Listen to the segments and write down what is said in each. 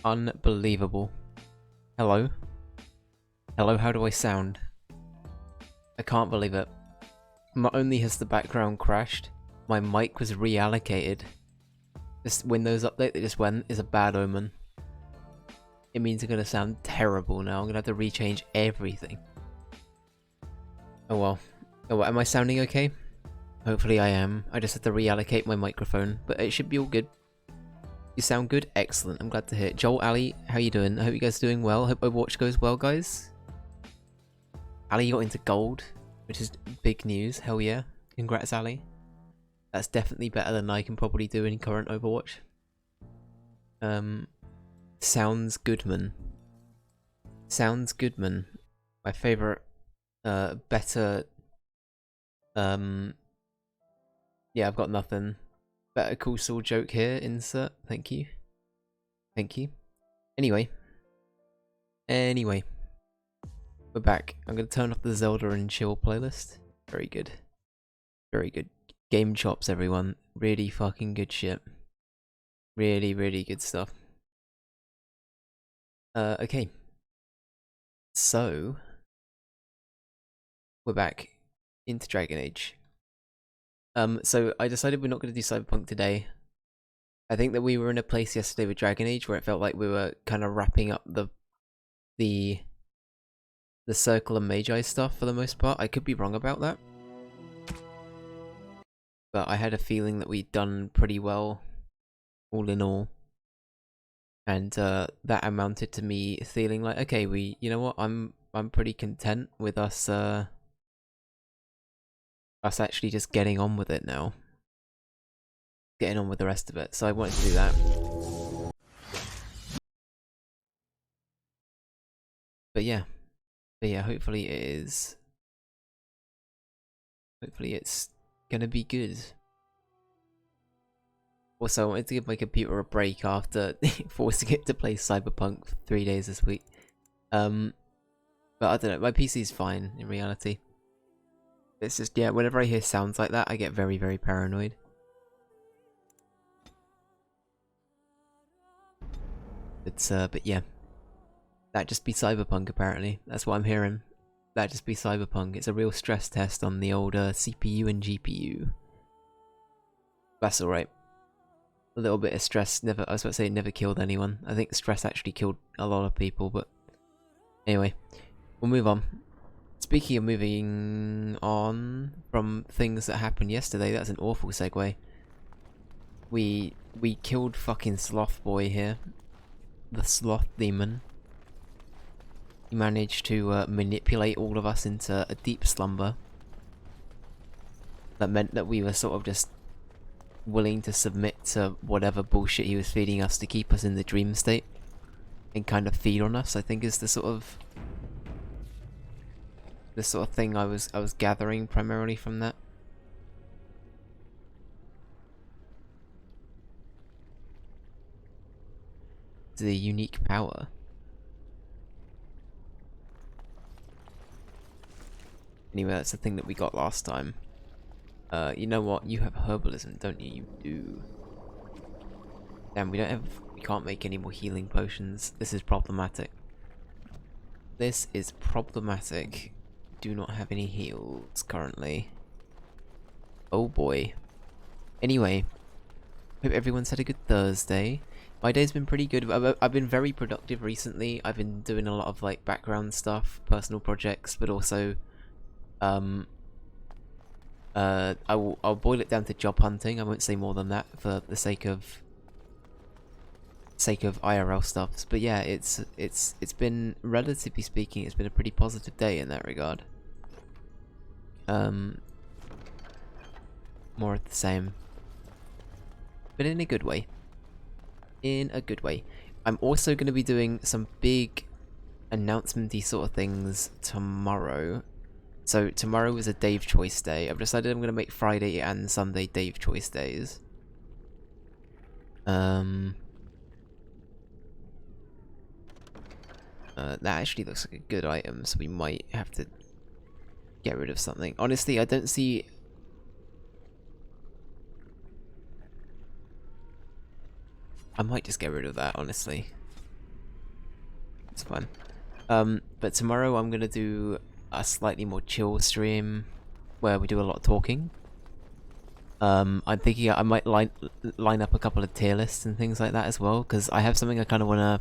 Unbelievable. Hello? Hello, how do I sound? I can't believe it. Not only has the background crashed, my mic was reallocated. This Windows update that just went is a bad omen. It means I'm gonna sound terrible now. I'm gonna have to rechange everything. Oh well. Oh well, am I sounding okay? Hopefully I am. I just have to reallocate my microphone, but it should be all good. You sound good? Excellent. I'm glad to hear it. Joel, Ali, how you doing? I hope you guys are doing well. Hope Overwatch goes well, guys. Ali got into gold, which is big news. Hell yeah. Congrats, Ali. That's definitely better than I can probably do in current Overwatch. Sounds Goodman. Sounds Goodman. My favorite, better, yeah, I've got nothing. Better Call Saul joke here, insert. Thank you. Thank you. Anyway. We're back. I'm gonna turn off the Zelda and chill playlist. Very good. Very good. Game chops, everyone. Really fucking good shit. Really, really good stuff. Okay. So, we're back into Dragon Age. So I decided we're not going to do Cyberpunk today. I think that we were in a place yesterday with Dragon Age where it felt like we were kind of wrapping up the Circle and Magi stuff for the most part. I could be wrong about that. But I had a feeling that we'd done pretty well, all in all. And that amounted to me feeling like, okay, you know what, I'm pretty content with us actually just getting on with it now. Getting on with the rest of it. So I wanted to do that. But yeah, hopefully it is. Hopefully it's gonna be good. Also, I wanted to give my computer a break after forcing it to play Cyberpunk for 3 days this week. But I don't know, my PC's fine in reality. It's just, yeah, whenever I hear sounds like that, I get very, very paranoid. But yeah. That'd just be Cyberpunk, apparently. That's what I'm hearing. That'd just be Cyberpunk. It's a real stress test on the old CPU and GPU. That's alright. A little bit of stress I was about to say it never killed anyone. I think stress actually killed a lot of people, but anyway, we'll move on. Speaking of moving on from things that happened yesterday, that's an awful segue. We killed fucking Sloth Boy here. The Sloth Demon. He managed to manipulate all of us into a deep slumber. That meant that we were sort of just willing to submit to whatever bullshit he was feeding us to keep us in the dream state. And kind of feed on us, I think is the sort of thing I was gathering primarily from that. The unique power. Anyway, that's the thing that we got last time. You know what? You have herbalism, don't you? You do. Damn, we can't make any more healing potions. This is problematic. This is problematic. Do not have any heals currently. Oh boy. Anyway, hope everyone's had a good Thursday. My day's been pretty good. I've been very productive recently. I've been doing a lot of like background stuff, personal projects, but also I'll boil it down to job hunting. I won't say more than that for the sake of IRL stuff. But yeah, it's been, relatively speaking, it's been a pretty positive day in that regard. More of the same, but in a good way. In a good way. I'm also going to be doing some big announcement-y sort of things tomorrow. So tomorrow is a Dave Choice Day. I've decided I'm going to make Friday and Sunday Dave Choice Days. That actually looks like a good item, so we might have to get rid of something. Honestly, I don't see... I might just get rid of that, honestly. It's fine. But tomorrow I'm gonna do a slightly more chill stream where we do a lot of talking. I'm thinking I might line up a couple of tier lists and things like that as well, because I have something I kind of want to,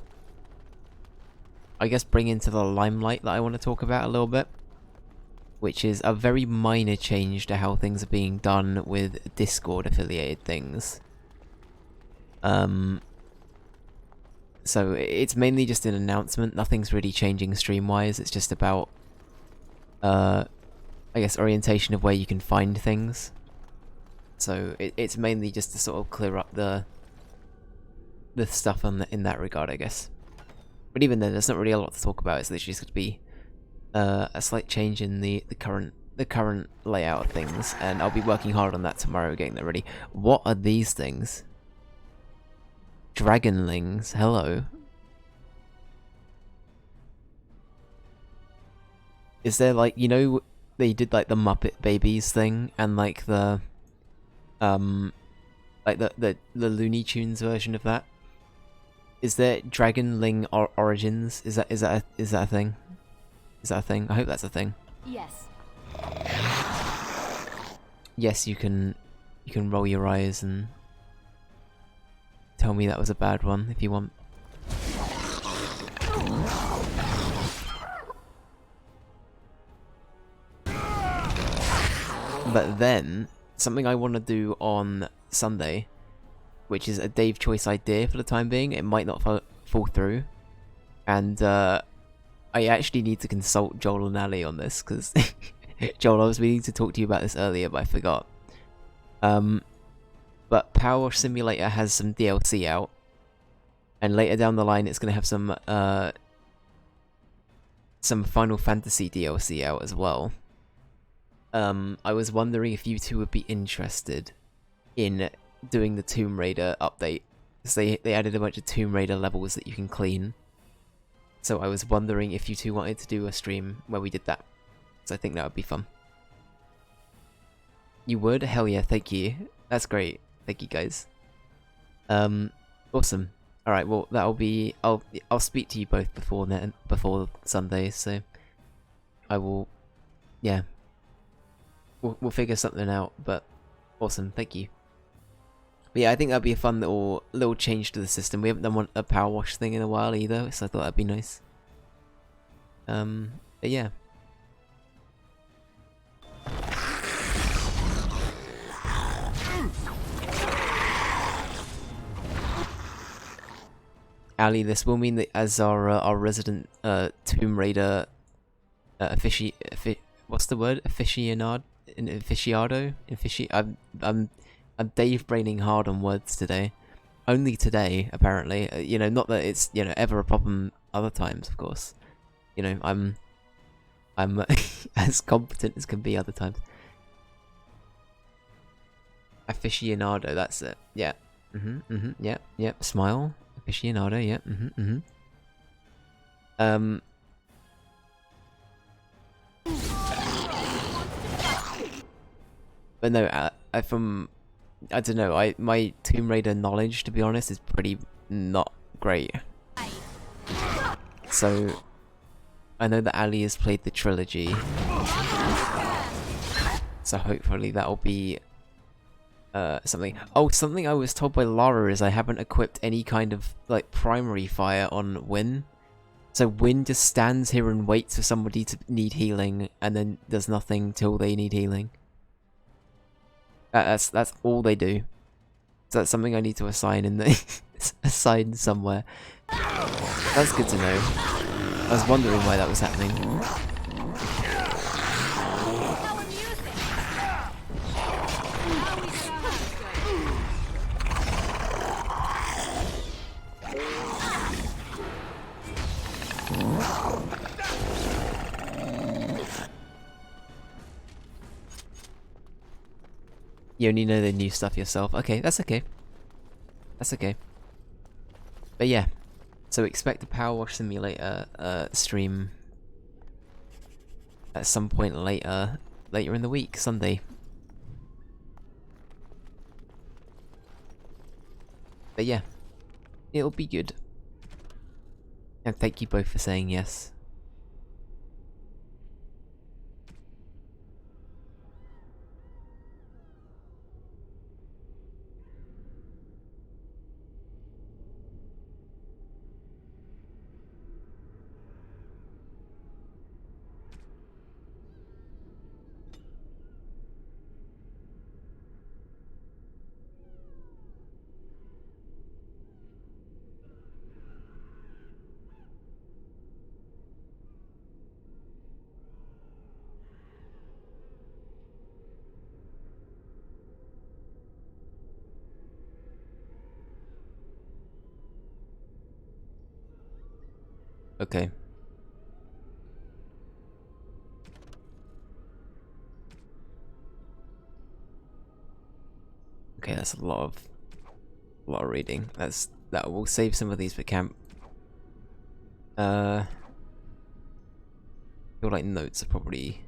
I guess, bring into the limelight that I want to talk about a little bit, which is a very minor change to how things are being done with Discord affiliated things. So it's mainly just an announcement, nothing's really changing stream-wise, it's just about, I guess, orientation of where you can find things. So it's mainly just to sort of clear up the stuff in that regard, I guess. But even then, there's not really a lot to talk about. It's literally just going to be a slight change in the current layout of things, and I'll be working hard on that tomorrow, getting that ready. What are these things? Dragonlings. Hello. Is there, like, you know, they did like the Muppet Babies thing and like the like the Looney Tunes version of that? Is there Dragonling Origins? Is that a thing? Is that a thing? I hope that's a thing. Yes. Yes, you can roll your eyes and tell me that was a bad one if you want. But then, something I want to do on Sunday, which is a Dave Choice idea for the time being, it might not fall through, and I actually need to consult Joel and Ali on this, because Joel, I was meaning to talk to you about this earlier, but I forgot. But Power Wash Simulator has some DLC out, and later down the line it's going to have some Final Fantasy DLC out as well. I was wondering if you two would be interested in doing the Tomb Raider update, because they added a bunch of Tomb Raider levels that you can clean. So I was wondering if you two wanted to do a stream where we did that. So I think that would be fun. You would? Hell yeah, thank you. That's great. Thank you guys. Awesome. Alright, well that'll be I'll speak to you both before Sunday, so I will, yeah. We'll figure something out, but awesome, thank you. But yeah, I think that'd be a fun little change to the system. We haven't done a power wash thing in a while either, so I thought that'd be nice. But yeah. Ali, this will mean that as our resident Tomb Raider what's the word? Aficionado? I'm Dave braining hard on words today. Only today, apparently. You know, not that it's, you know, ever a problem other times, of course. You know, I'm as competent as can be other times. Aficionado, that's it. Yeah. Yep. Smile. Aficionado, yep. But no, I don't know, my Tomb Raider knowledge, to be honest, is pretty not great. So, I know that Ali has played the trilogy. So hopefully that'll be something. Oh, something I was told by Lara is I haven't equipped any kind of, like, primary fire on Win. So Win just stands here and waits for somebody to need healing, and then does nothing till they need healing. That's all they do. So that's something I need to assign in the assign somewhere. That's good to know. I was wondering why that was happening. You only know the new stuff yourself. Okay, that's okay. That's okay. But yeah, so expect a Power Wash Simulator stream at some point later in the week, Sunday. But yeah, it'll be good. And thank you both for saying yes. Okay. Okay, that's a lot of reading. That will save some of these for camp. Feel like notes are probably.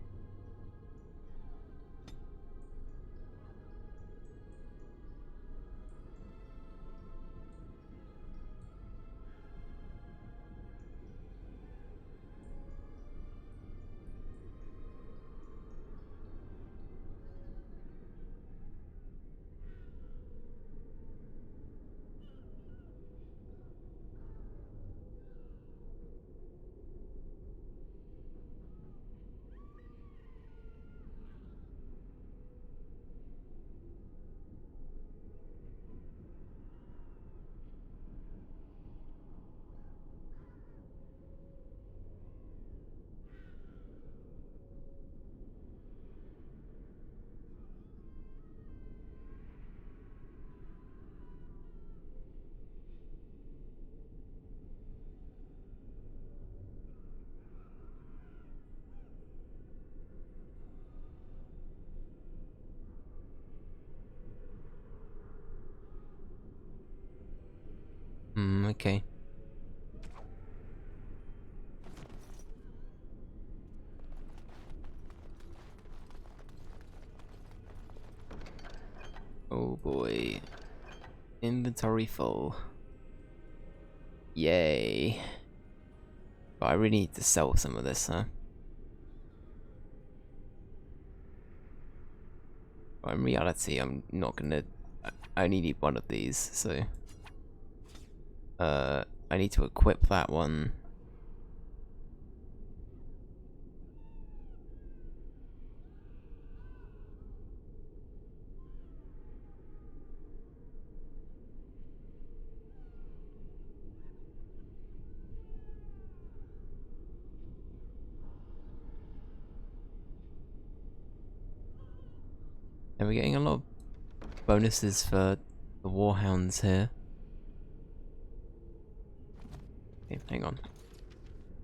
Okay. Oh boy. Inventory full. Yay. But I really need to sell some of this, huh? But in reality, I'm not gonna. I only need one of these, so. I need to equip that one. And we're getting a lot of bonuses for the warhounds here. Okay, hang on.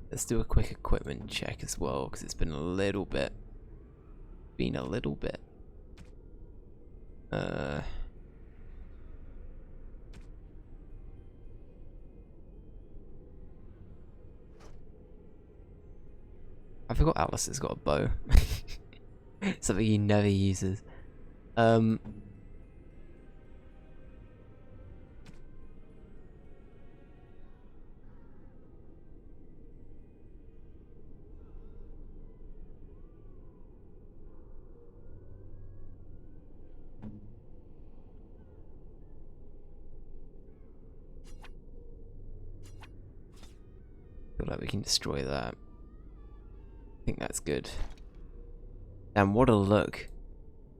Let's do a quick equipment check as well, because it's been a little bit. I forgot Alice has got a bow. Something he never uses. Feel like we can destroy that. I think that's good. And what a look.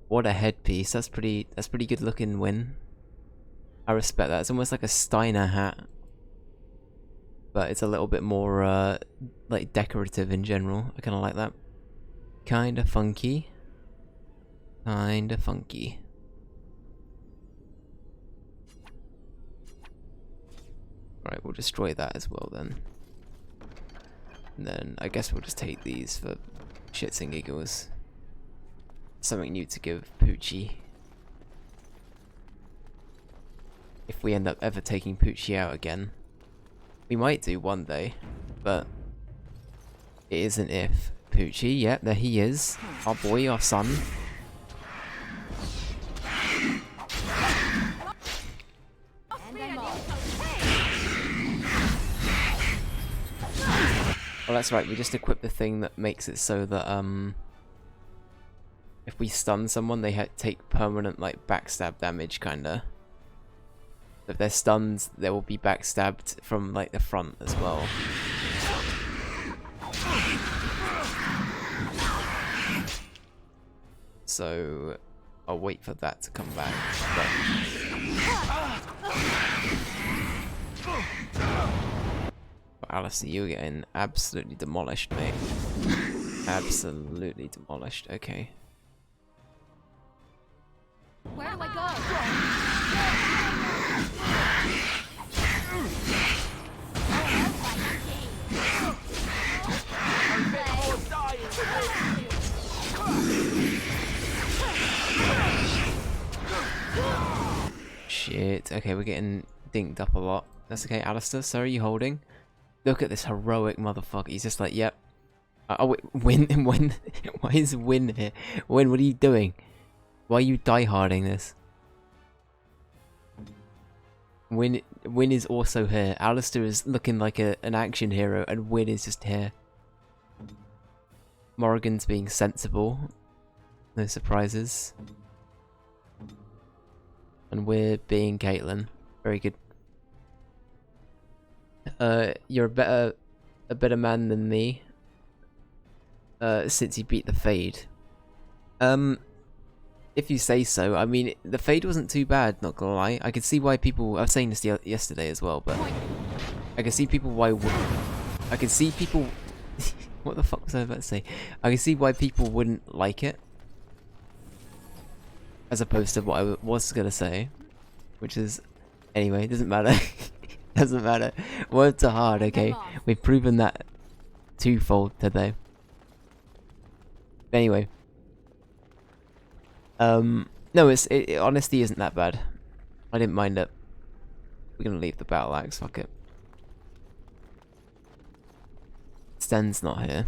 What a headpiece. That's pretty good looking win. I respect that. It's almost like a Steiner hat. But it's a little bit more like decorative in general. I kinda like that. Kinda funky. Kinda funky. Right, we'll destroy that as well then. And then I guess we'll just take these for shits and giggles. Something new to give Poochie. If we end up ever taking Poochie out again. We might do one day, but it isn't if. Poochie, yep, there he is. Our boy, our son. Well, that's right. We just equipped the thing that makes it so that if we stun someone, they take permanent like backstab damage, kinda. If they're stunned, they will be backstabbed from like the front as well. So I'll wait for that to come back. But Alistair, you're getting absolutely demolished, mate. Absolutely demolished. Okay. Where do I go? Shit. Okay, we're getting dinked up a lot. That's okay, Alistair. So are you holding? Look at this heroic motherfucker. He's just like, yep. Oh, wait, Win. Why is Win here? Win, what are you doing? Why are you dieharding this? Win is also here. Alistair is looking like an action hero, and Win is just here. Morrigan's being sensible. No surprises. And we're being Caitlyn. Very good. You're a better man than me. Since you beat the Fade. If you say so. I mean, the Fade wasn't too bad, not gonna lie. I could see why people... I was saying this yesterday as well, but... I can see people why... I can see people... What the fuck was I about to say? I can see why people wouldn't like it. As opposed to what I was gonna say. Which is... Anyway, doesn't matter. Doesn't matter. Words are hard, okay? We've proven that twofold today. Anyway. No, it honestly isn't that bad. I didn't mind it. We're gonna leave the battle axe, fuck it. Sten's not here.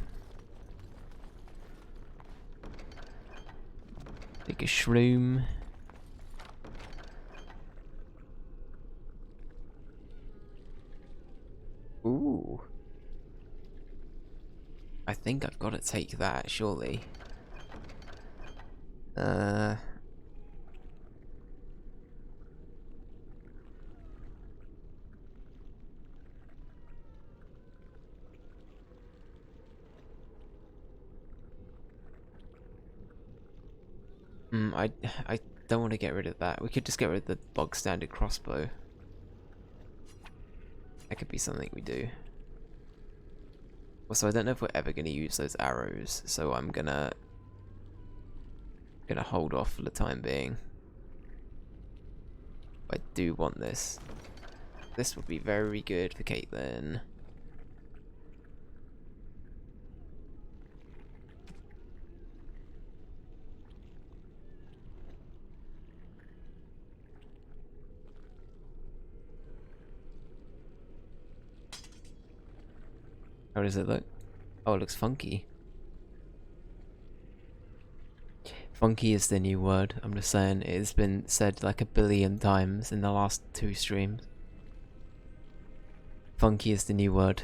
Take a shroom. Ooh. I think I've got to take that, surely. I don't want to get rid of that. We could just get rid of the bog standard crossbow. That could be something we do. Also, I don't know if we're ever going to use those arrows, so I'm gonna hold off for the time being. I do want this. This would be very good for Caitlyn. How does it look? Oh, it looks funky. Funky is the new word. I'm just saying, it's been said like 1 billion times in the last 2 streams. Funky is the new word.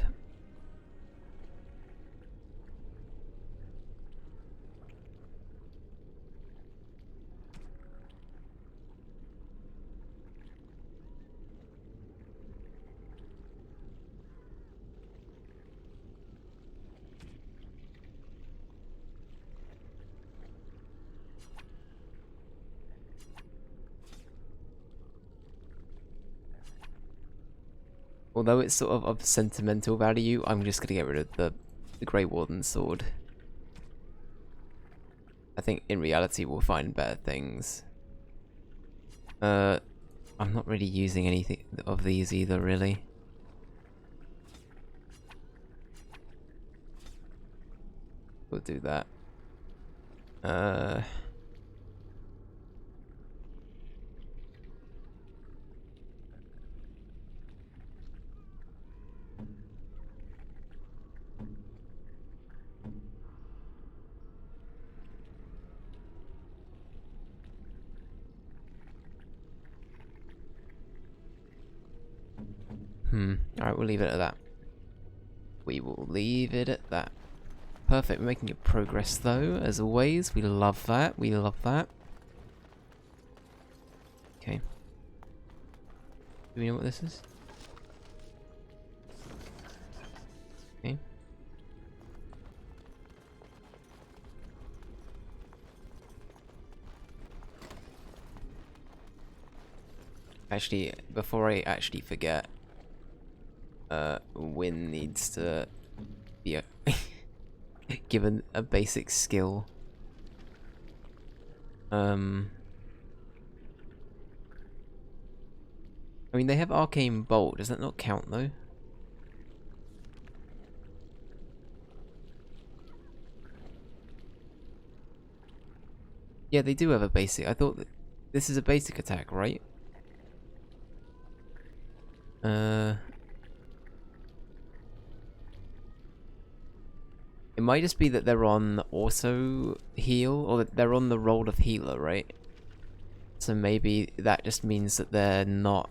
Although it's sort of sentimental value, I'm just gonna get rid of the Grey Warden sword. I think in reality we'll find better things. I'm not really using anything of these either, really. We'll do that. Alright, we'll leave it at that. We will leave it at that. Perfect, we're making good progress though, as always. We love that, we love that. Okay. Do we know what this is? Okay. Actually, before I actually forget, Win needs to be given a basic skill. I mean, they have Arcane Bolt. Does that not count, though? Yeah, they do have a basic. I thought that this is a basic attack, right? It might just be that they're on auto heal, or that they're on the role of healer, right? So maybe that just means that they're not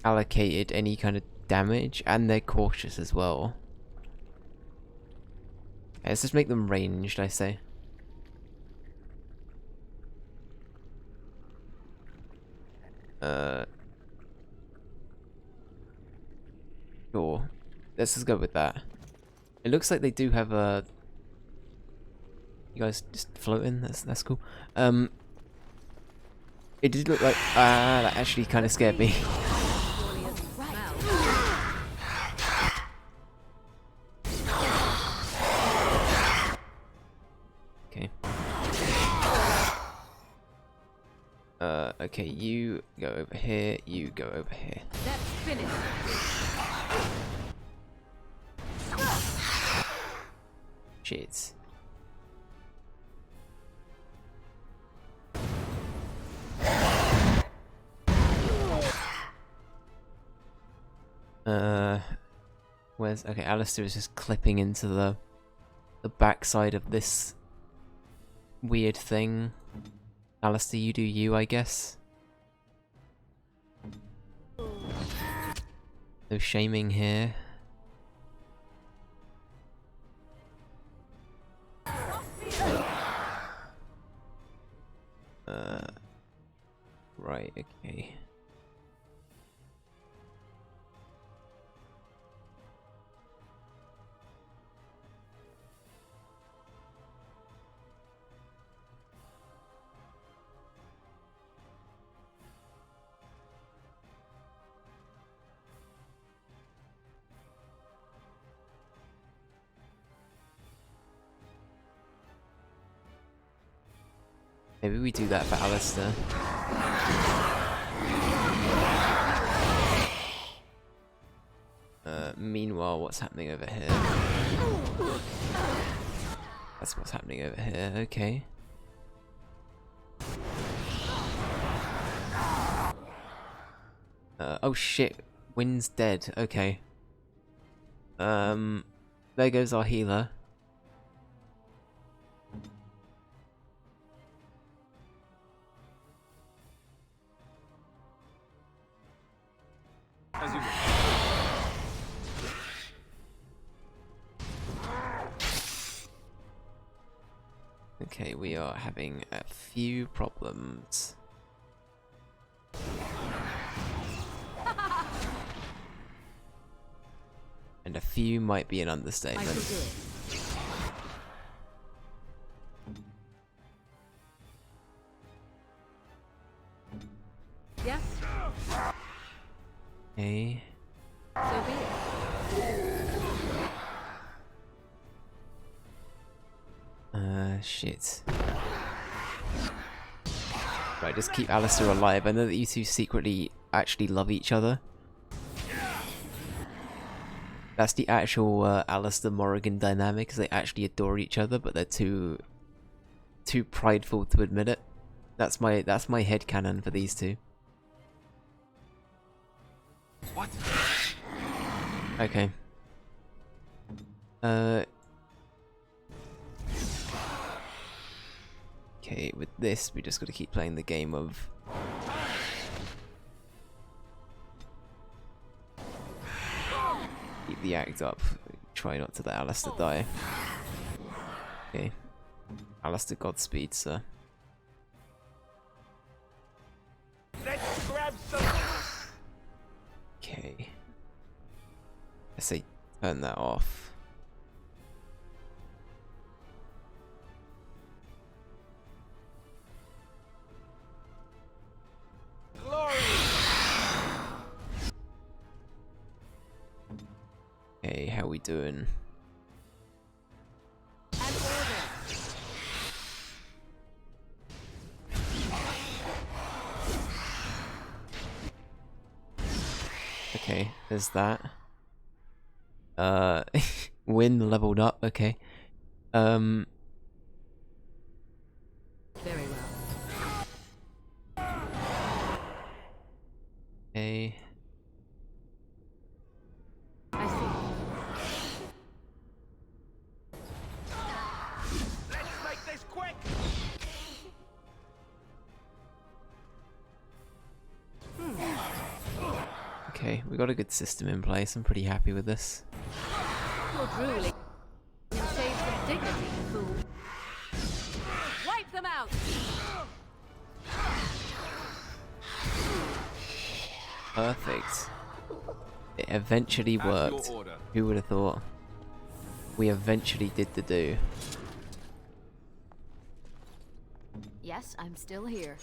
allocated any kind of damage, and they're cautious as well. Okay, let's just make them ranged, I say. Sure. Let's just go with that. It looks like they do have a... You guys just floating? That's cool. It did look like... that actually kind of scared me. Okay. Okay, you go over here, you go over here. That's finished. Shit. Where's... Okay, Alistair is just clipping into the backside of this weird thing. Alistair, you do you, I guess. No shaming here. Right, okay. Maybe we do that for Alistair. Meanwhile, what's happening over here? That's what's happening over here, okay. Oh shit, Wynn's dead, okay. There goes our healer. Okay, we are having a few problems. And a few might be an understatement. Yes. Okay. So be it. Shit. Right, just keep Alistair alive. I know that you two secretly actually love each other. That's the actual Alistair Morrigan dynamic, is they actually adore each other, but they're too prideful to admit it. That's my headcanon for these two. What? Okay. Okay, with this, we just gotta keep playing the game of... the act up. Try not to let Alistair die. Okay. Alistair, Godspeed, sir. Let's grab some. Okay. I say turn that off. Glory. Okay, how we doing? An order. Okay, there's that. Win leveled up, okay. Very well. Okay. I see. Let's make this quick. Okay, we got a good system in place. I'm pretty happy with this. You're drooling. And save some dignity, fool. Wipe them out. Perfect. It eventually At your worked. order. Who would have thought? We eventually did the do. Yes, I'm still here.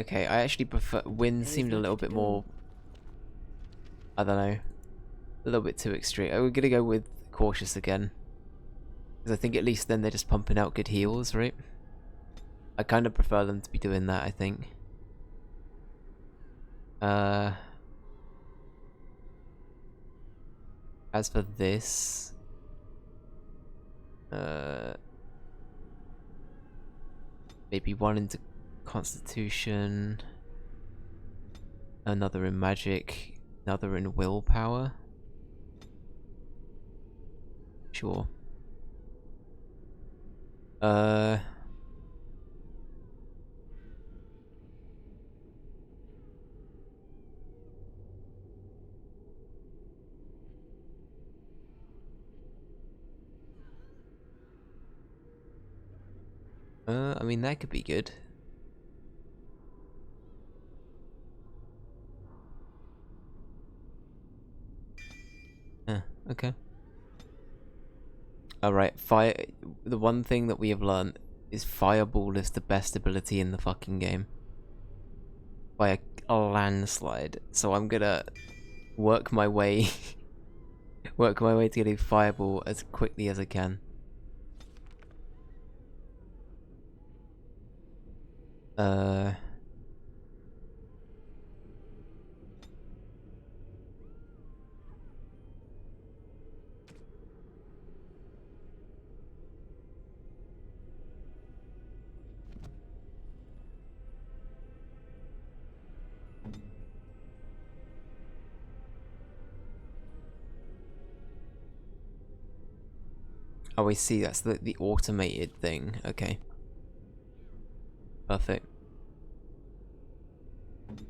Okay, I actually prefer... Win seemed a little bit more... I don't know. A little bit too extreme. We're gonna go with cautious again. Because I think at least then they're just pumping out good heals, right? I kind of prefer them to be doing that, I think. As for this... maybe one into Constitution, another in Magic, another in Willpower. Sure. I mean, that could be good. Okay. Alright, fire. The one thing that we have learned is Fireball is the best ability in the fucking game. By a landslide. So I'm gonna work my way work my way to getting Fireball as quickly as I can. Oh, I see, that's the automated thing. Okay. Perfect.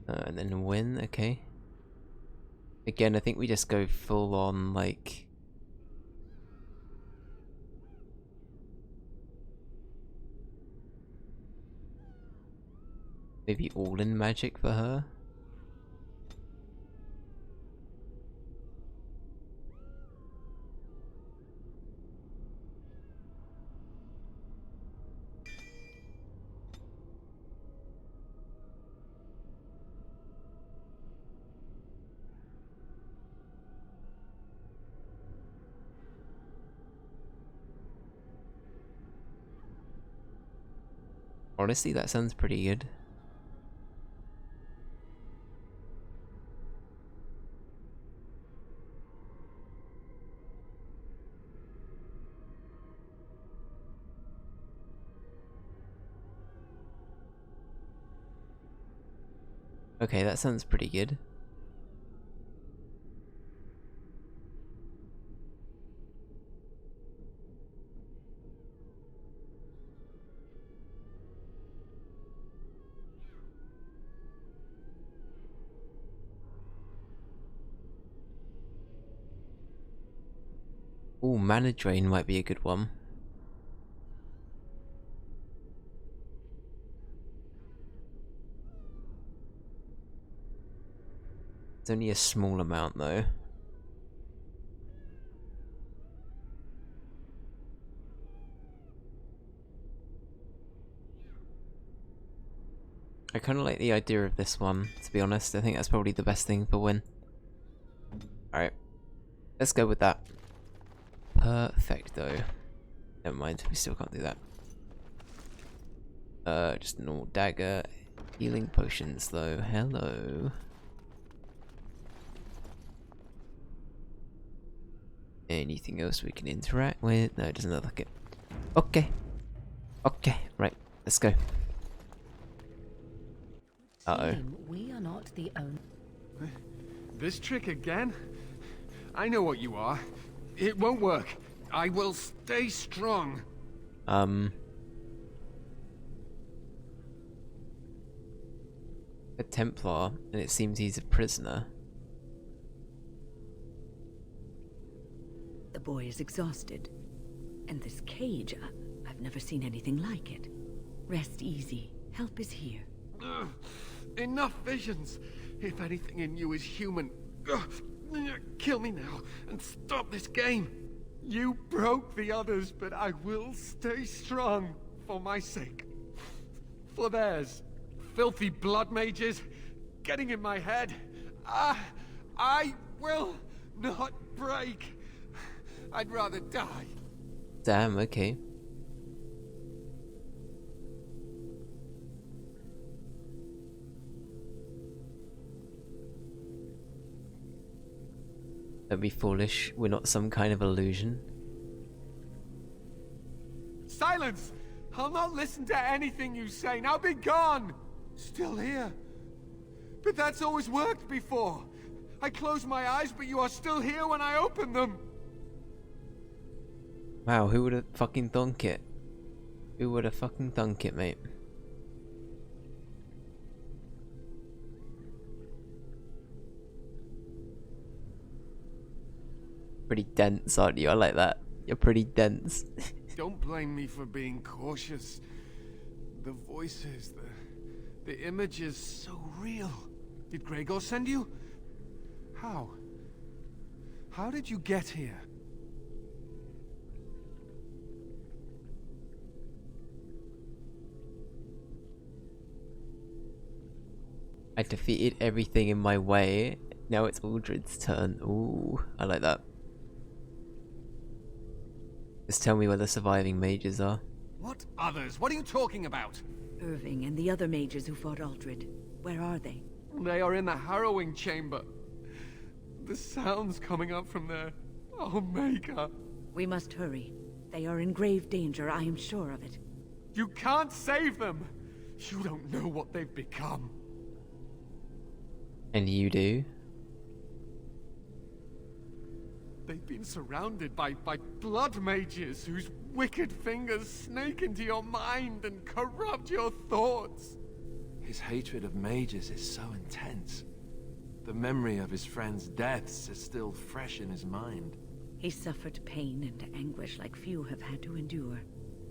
And then win, okay. Again, I think we just go full on, like... maybe all in magic for her? Honestly, that sounds pretty good. Okay, that sounds pretty good. Ooh, mana drain might be a good one. It's only a small amount though. I kind of like the idea of this one, to be honest. I think that's probably the best thing for Win. Alright, let's go with that. Perfecto. Never mind, we still can't do that. Just a normal dagger. Healing potions though, hello. Anything else we can interact with? No, it doesn't look like it. Okay. Okay, right, let's go. Uh-oh. We are not the only. This trick again? I know what you are. It won't work. I will stay strong. A Templar, and it seems he's a prisoner. The boy is exhausted. And this cage, I've never seen anything like it. Rest easy. Help is here. Ugh, enough visions. If anything in you is human, kill me now and stop this game. You broke the others, but I will stay strong for my sake. For theirs. Filthy blood mages getting in my head. I will not break. I'd rather die. Damn, okay. Don't be foolish, we're not some kind of illusion. Silence! I'll not listen to anything you say. Now be gone! Still here. But that's always worked before. I close my eyes, but you are still here when I open them. Wow, who would have fucking thunk it? Who would have fucking thunk it, mate? Pretty dense, aren't you? I like that. You're pretty dense. Don't blame me for being cautious. The voices, the images, so real. Did Gregor send you? How? How did you get here? I defeated everything in my way. Now it's Aldred's turn. Ooh, I like that. Just tell me where the surviving mages are. What others? What are you talking about? Irving and the other mages who fought Aldred. Where are they? They are in the harrowing chamber. The sounds coming up from there. Oh, Maker. We must hurry. They are in grave danger, I am sure of it. You can't save them. You don't know what they've become. And you do? They've been surrounded by blood mages whose wicked fingers snake into your mind and corrupt your thoughts. His hatred of mages is so intense. The memory of his friends' deaths is still fresh in his mind. He suffered pain and anguish like few have had to endure.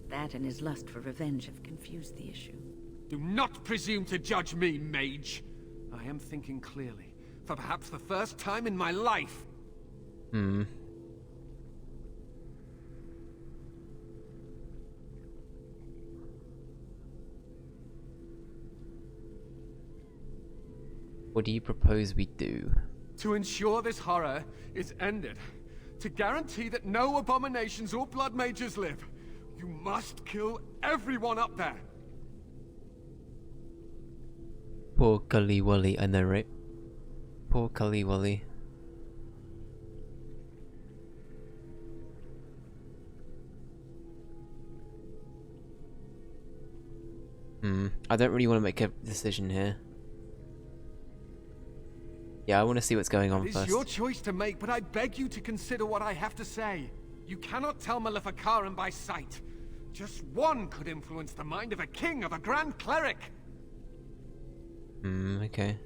That and his lust for revenge have confused the issue. Do not presume to judge me, mage. I am thinking clearly, for perhaps the first time in my life. Hmm. What do you propose we do? To ensure this horror is ended, to guarantee that no abominations or blood mages live, you must kill everyone up there. Poor Cully Wally, I know, right? Poor Cully Wally. I don't really want to make a decision here. Yeah, I want to see what's going on It is first. your choice to make, but I beg you to consider what I have to say. You cannot tell Maleficarum by sight. Just one could influence the mind of a king, of a grand cleric. Okay.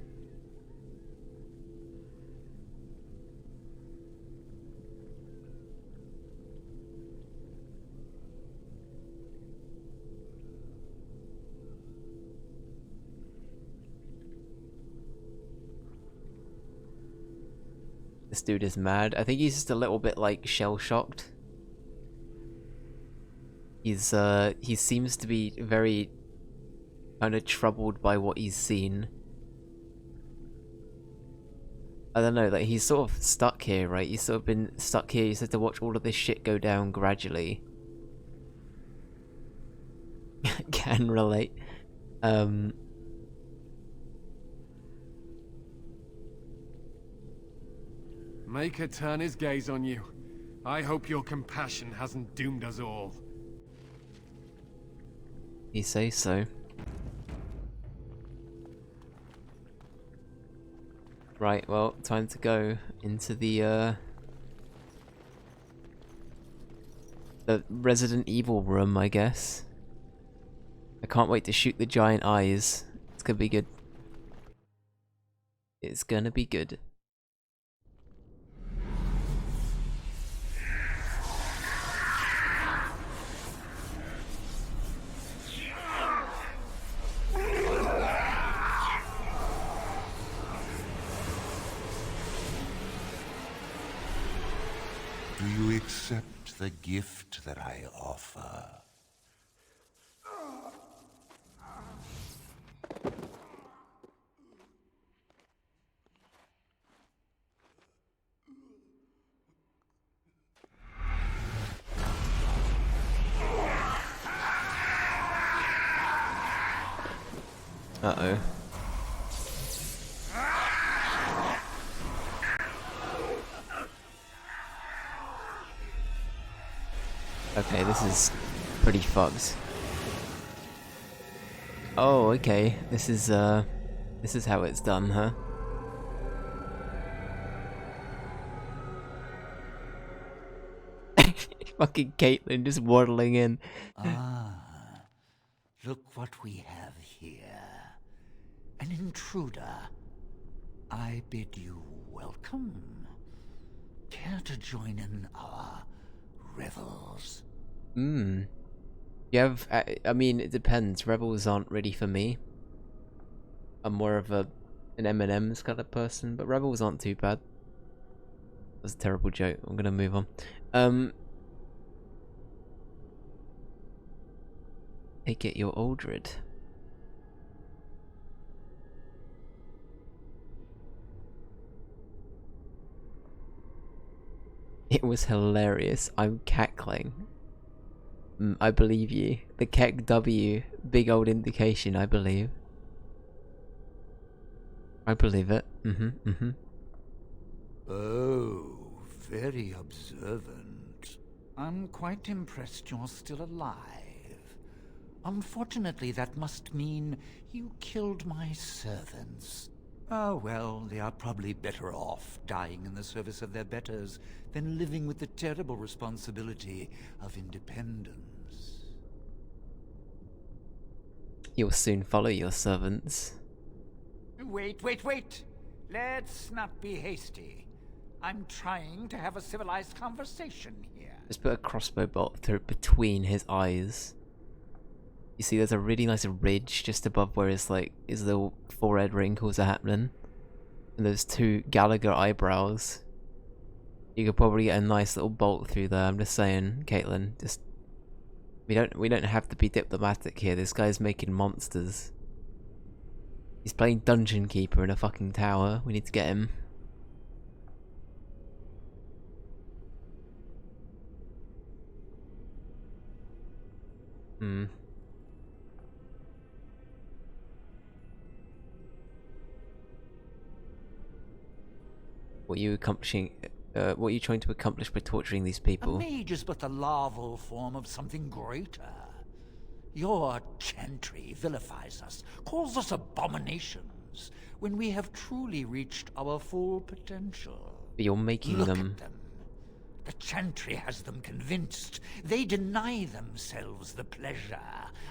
this dude is mad. I think he's just a little bit like shell-shocked. He seems to be very kind of troubled by what he's seen. I don't know, like he's sort of stuck here, right? He's sort of been stuck here. He's had to watch all of this shit go down gradually. Can relate. Maker turn his gaze on you. I hope your compassion hasn't doomed us all. You say so. Right, well, time to go into the Resident Evil room, I guess. I can't wait to shoot the giant eyes. It's gonna be good. It's gonna be good. Do you accept the gift that I offer? Uh-oh. Okay, this is pretty fucked. Oh, okay. This is how it's done, huh? Fucking Caitlyn just waddling in. Ah, look what we have here. An intruder. I bid you welcome. Care to join in our revels? You have, I mean, it depends. Rebels aren't really for me. I'm more of an M&M's kind of person, but Rebels aren't too bad. That's a terrible joke. I'm gonna move on. Hey, get your Aldred. It was hilarious. I'm cackling. I believe you. The Keck W, big old indication, I believe. I believe it. Oh, very observant. I'm quite impressed you're still alive. Unfortunately, that must mean you killed my servants. Oh, well, they are probably better off dying in the service of their betters than living with the terrible responsibility of independence. You'll soon follow your servants. Wait. Let's not be hasty. I'm trying to have a civilized conversation here. Just put a crossbow bolt through between his eyes. You see, there's a really nice ridge just above where his little forehead wrinkles are happening, and there's two Gallagher eyebrows. You could probably get a nice little bolt through there. I'm just saying, Caitlyn. Just we don't have to be diplomatic here. This guy's making monsters. He's playing Dungeon Keeper in a fucking tower. We need to get him. What are you accomplishing? What are you trying to accomplish by torturing these people? A mage is but the larval form of something greater. Your chantry vilifies us, calls us abominations, when we have truly reached our full potential. But you're making Look them. at them. The chantry has them convinced. They deny themselves the pleasure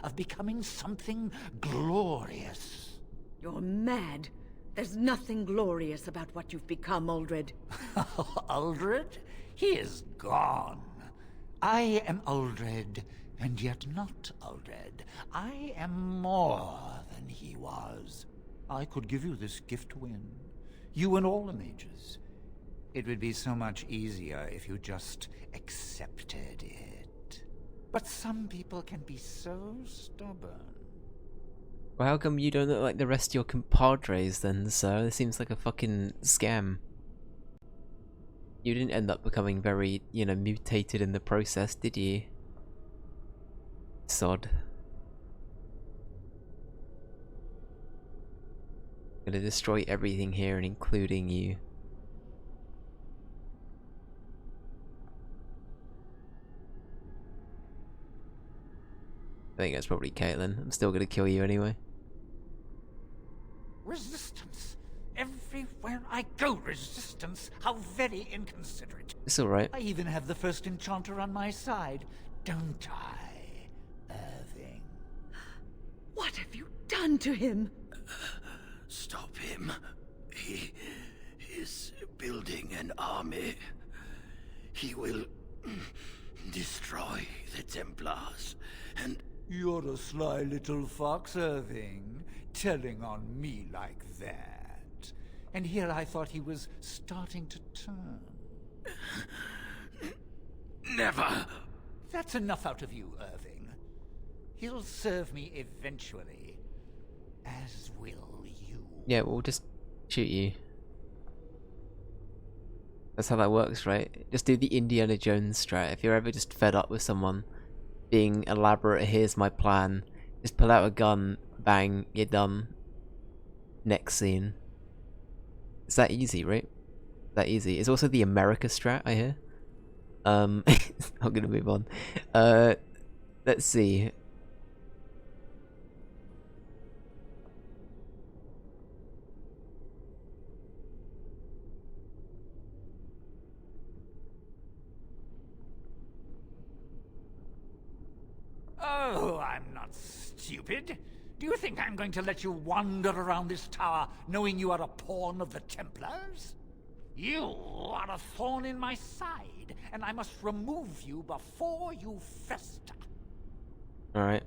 of becoming something glorious. You're mad. There's nothing glorious about what you've become, Aldred. Aldred? He is gone. I am Aldred, and yet not Aldred. I am more than he was. I could give you this gift to win. You and all the mages. It would be so much easier if you just accepted it. But some people can be so stubborn. Well, how come you don't look like the rest of your compadres then, sir? This seems like a fucking scam. You didn't end up becoming very, you know, mutated in the process, did you? Sod. Gonna destroy everything here, and including you. I think that's probably Caitlin. I'm still gonna kill you anyway. Resistance. Everywhere I go, resistance. How very inconsiderate. It's alright. I even have the first enchanter on my side, don't I, Irving? What have you done to him? Stop him. He is building an army. He will destroy the Templars and... You're a sly little fox, Irving, telling on me like that. And here I thought he was starting to turn. Never! That's enough out of you, Irving. He'll serve me eventually. As will you. Yeah, we'll just shoot you. That's how that works, right? Just do the Indiana Jones strat. If you're ever just fed up with someone being elaborate, here's my plan. Just pull out a gun, bang, you're done. Next scene. It's that easy, right? That easy. It's also the America strat, I hear. I'm gonna move on. Let's see. Oh, I'm not stupid. Do you think I'm going to let you wander around this tower knowing you are a pawn of the Templars? You are a thorn in my side, and I must remove you before you fester. Alright.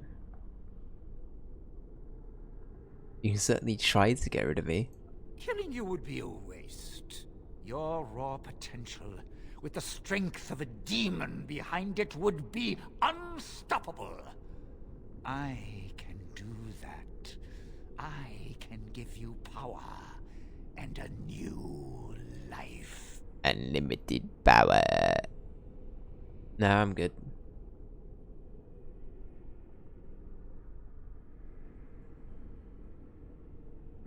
You can certainly try to get rid of me. Killing you would be a waste. Your raw potential, with the strength of a demon behind it, would be unstoppable. I can do that. I can give you power and a new life. Unlimited power. No, I'm good.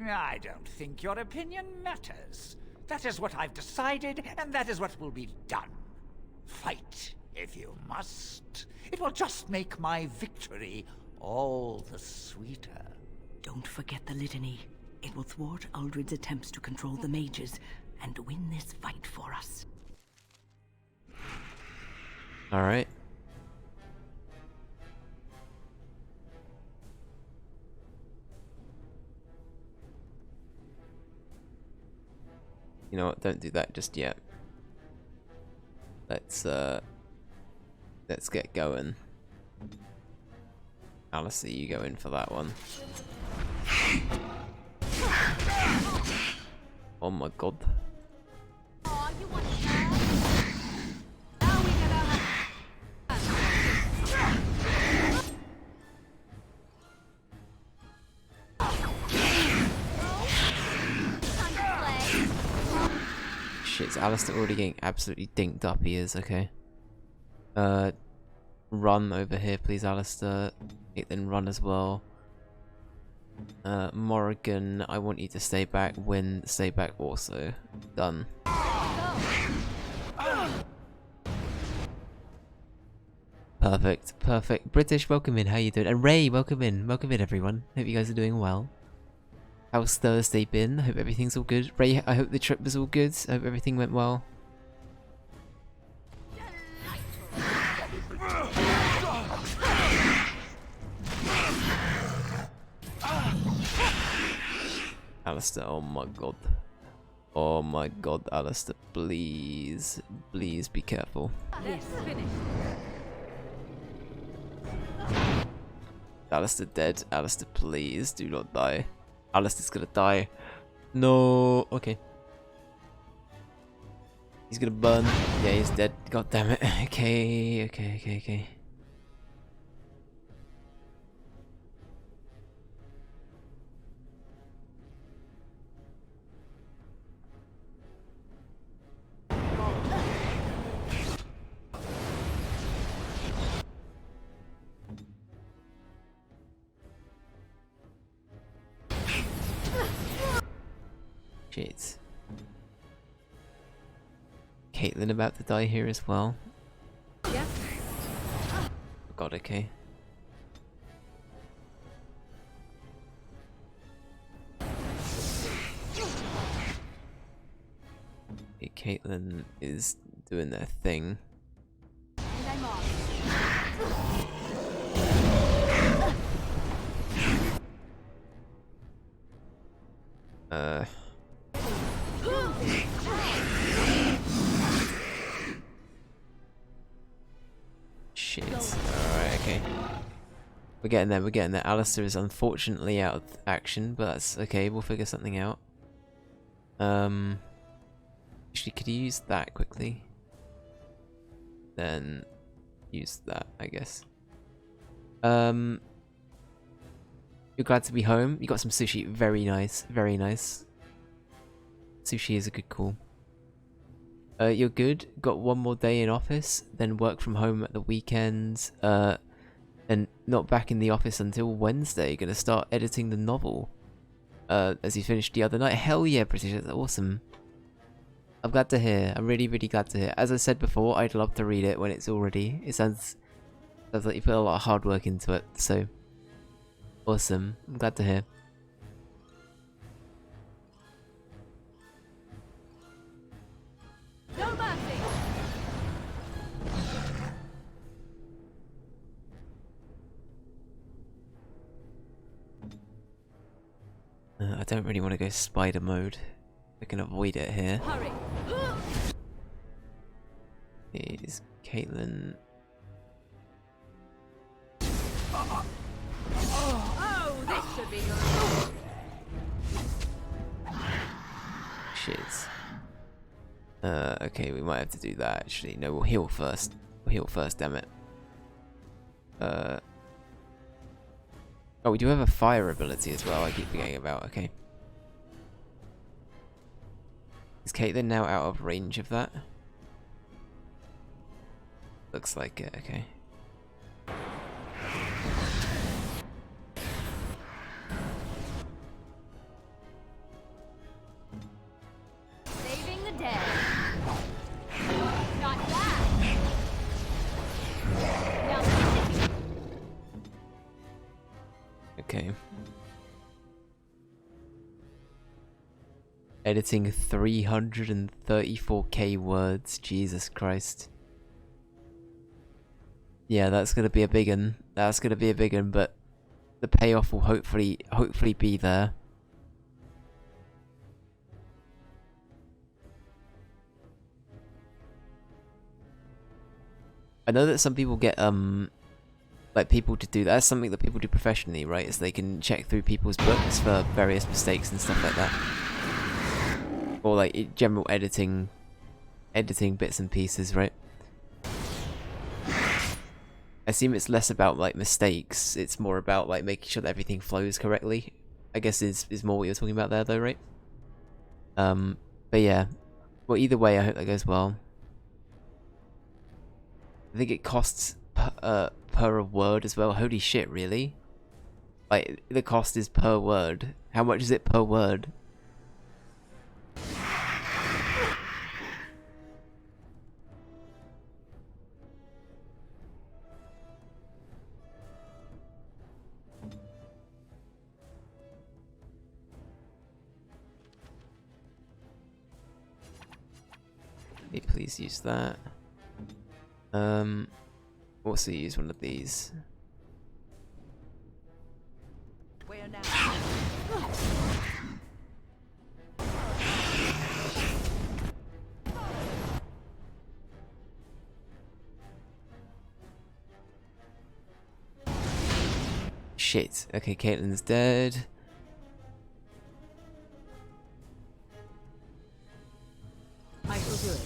I don't think your opinion matters. That is what I've decided, and that is what will be done. Fight, if you must. It will just make my victory all the sweeter. Don't forget the litany. It will thwart Uldred's attempts to control the mages and win this fight for us. Alright. You know what, don't do that just yet. Let's get going. Alistair, you go in for that one. Oh my god. Aw, you want to now we gotta time to play. Shit, is Alistair already getting absolutely dinked up? He is, okay. Run over here, please, Alistair. Then run as well. Morrigan, I want you to stay back. Win, stay back also. Done. Perfect, perfect. British, welcome in. How you doing? And Ray, welcome in. Welcome in, everyone. Hope you guys are doing well. How's Thursday been? I hope everything's all good. Ray, I hope the trip was all good. I hope everything went well. Alistair, oh my god. Oh my god, Alistair, please. Please be careful. Yes, finished. Alistair dead. Alistair, please do not die. Alistair's gonna die. No. Okay. He's gonna burn. Yeah, he's dead. God damn it. Okay. Shit. Caitlin about to die here as well. Yes. God, okay. Okay, Caitlin is doing their thing. And I'm off. Shit. Alright, okay. We're getting there. Alistair is unfortunately out of action, but that's okay, we'll figure something out. Actually, could you use that quickly? Then use that, I guess. You're glad to be home. You got some sushi. Very nice. Very nice. Sushi is a good call. You're good. Got one more day in office, then work from home at the weekends. And not back in the office until Wednesday. Gonna start editing the novel. As you finished the other night. Hell yeah, British. That's awesome. I'm glad to hear. I'm really, really glad to hear. As I said before, I'd love to read it when it's all ready. It sounds like you put a lot of hard work into it. So awesome. I'm glad to hear. No mercy. I don't really want to go spider mode. I can avoid it here. Hurry. Is Caitlin. Oh, this should be good. Shit. Okay, we might have to do that actually. No, we'll heal first. We'll heal first, damn it. Oh, we do have a fire ability as well, I keep forgetting about, okay. Is Caitlin now out of range of that? Looks like it, okay. Saving the day. Not bad. Now Okay. Editing 334k words, Jesus Christ. Yeah, that's gonna be a big one. That's gonna be a big one, but the payoff will hopefully be there. I know that some people get like people to do that. That's something that people do professionally, right? Is they can check through people's books for various mistakes and stuff like that. Or like general editing bits and pieces, right? I assume it's less about like mistakes, it's more about like making sure that everything flows correctly. I guess is more what you're talking about there though, right? But yeah. Well, either way, I hope that goes well. I think it costs per word as well. Holy shit, really? Like, the cost is per word. How much is it per word? Please use that. Also use one of these. where now? Shit. Okay, Caitlin's dead. I shall do it.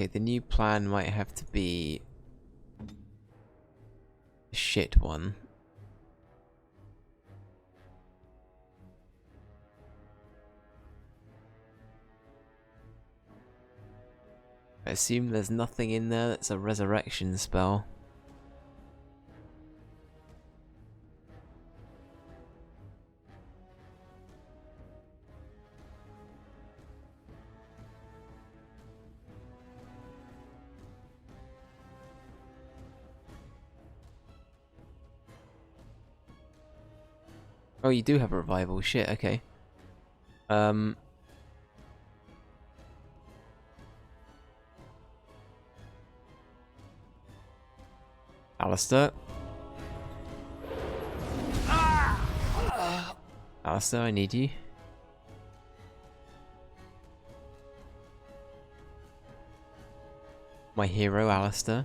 Okay, the new plan might have to be a shit one. I assume there's nothing in there that's a resurrection spell. Oh, you do have a revival. Shit, okay. Alistair. Alistair, I need you. My hero, Alistair.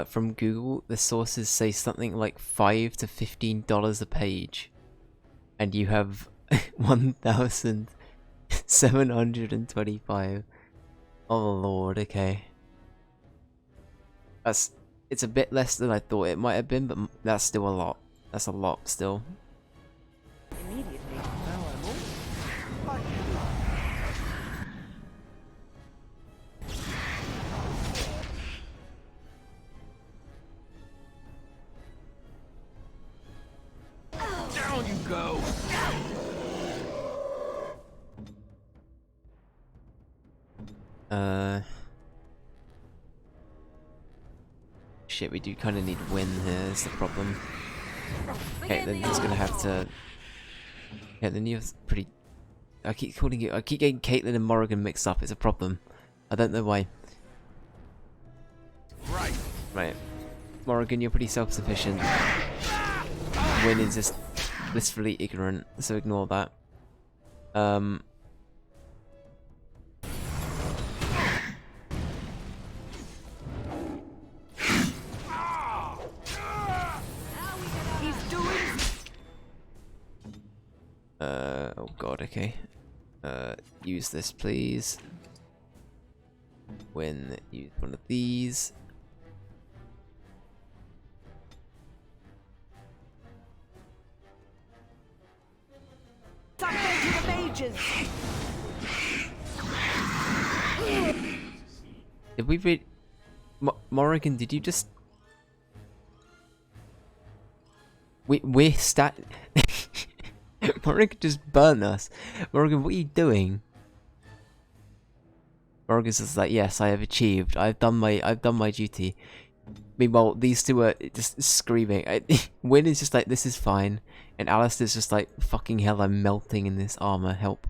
From Google, the sources say something like $5 to $15 a page. And you have 1,725. Oh lord, okay. It's a bit less than I thought it might have been, but that's still a lot. That's a lot still. Immediately. Down you go! Shit, we do kind of need win here, is the problem. Okay, then he's gonna have to... Yeah, then you're pretty... I keep getting Caitlyn and Morrigan mixed up, it's a problem. I don't know why. Right. Morrigan, you're pretty self-sufficient. Win is just blissfully ignorant, so ignore that. Oh god, okay. Use this please. When use one of these. Did we read... Morrigan, did you just... We're stat... Morrigan just burnt us. Morrigan, what are you doing? Morrigan's just like, yes, I have achieved. I've done my duty. Meanwhile, these two are just screaming. Win is just like, this is fine. And Alistair's just like, fucking hell, I'm melting in this armor, help.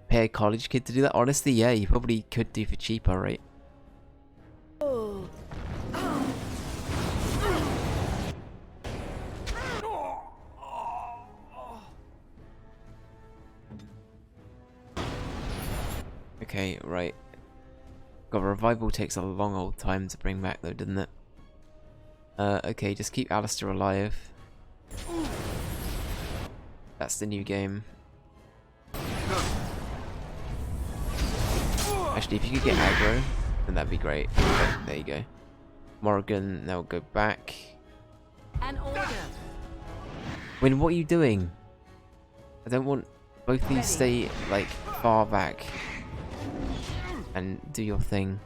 Pay a college kid to do that? Honestly, yeah, you probably could do for cheaper, right? Okay, right. God, revival takes a long old time to bring back though, doesn't it? Okay, just keep Alistair alive. That's the new game. Actually, if you could get aggro, then that'd be great. Okay, there you go. Morrigan, now go back. An order. Win, what are you doing? I don't want both these stay, like, far back. And do your thing.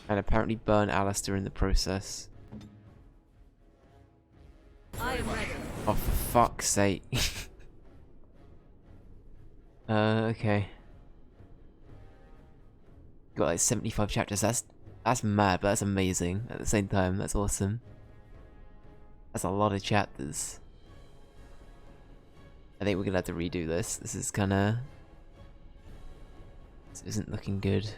And apparently burn Alistair in the process. I am ready. Oh, for fuck's sake. Okay. Got like 75 chapters. That's mad, but that's amazing. At the same time, that's awesome. That's a lot of chapters. I think we're gonna have to redo this. This is kinda... This isn't looking good.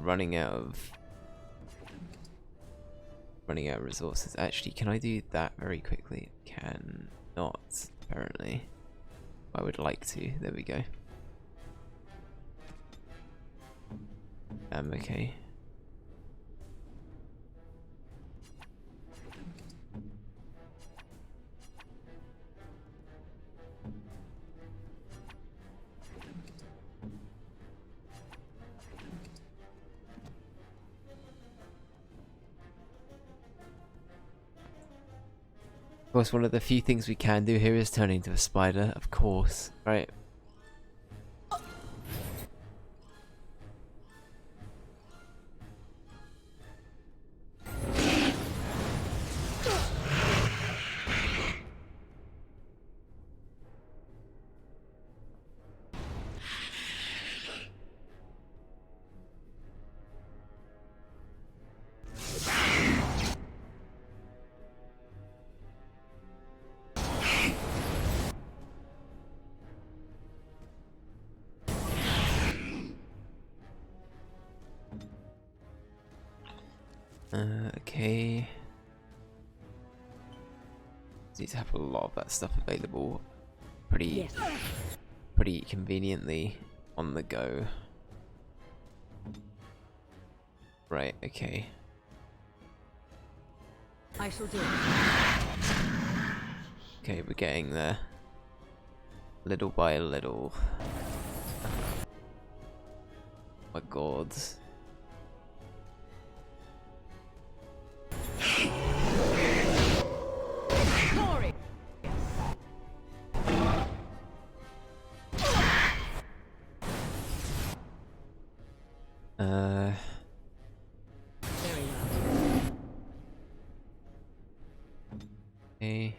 running out of resources. Actually, can I do that very quickly? Can not, apparently. I would like to. There we go. Okay. Of course, one of the few things we can do here is turn into a spider, of course, right? Okay. Need to have a lot of that stuff available pretty conveniently on the go. Right, okay. I shall do it. Okay, we're getting there. Little by little. My god. Glory. Very well. Okay.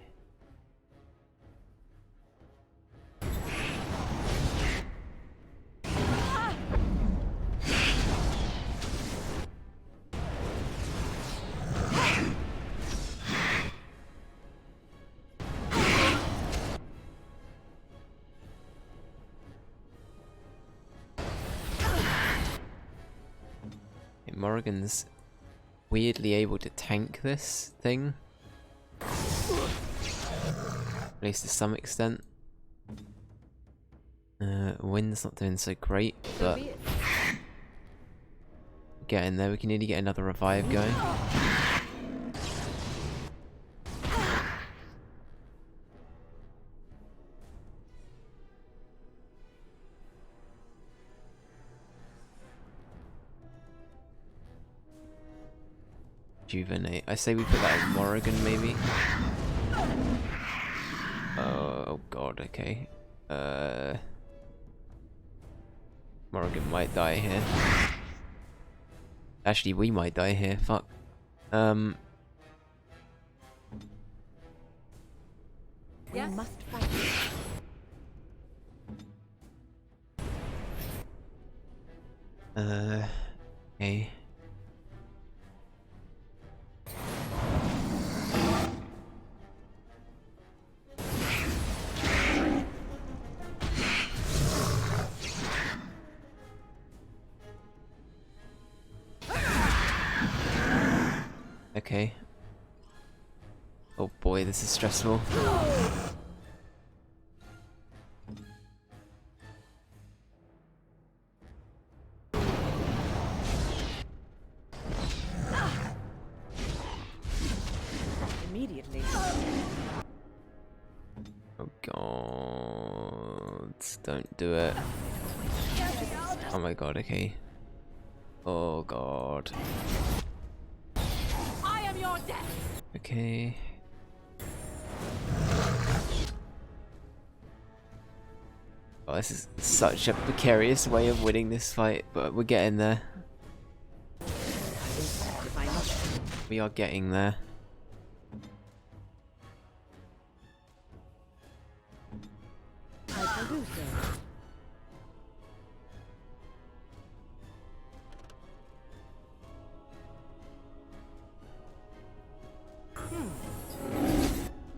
Morrigan's weirdly able to tank this thing. At least to some extent. Wind's not doing so great, but getting there. We can nearly get another revive going. Rejuvenate. I say we put that in Morrigan, maybe. Oh god, okay. Morrigan might die here. Actually, we might die here. Fuck. We must fight. Okay. Okay. Oh boy, this is stressful. Immediately. Oh god. Don't do it. Oh my god, okay. Oh god. I am your death. Okay. Oh, this is such a precarious way of winning this fight, but we're getting there. If I must. We are getting there. I shall do so.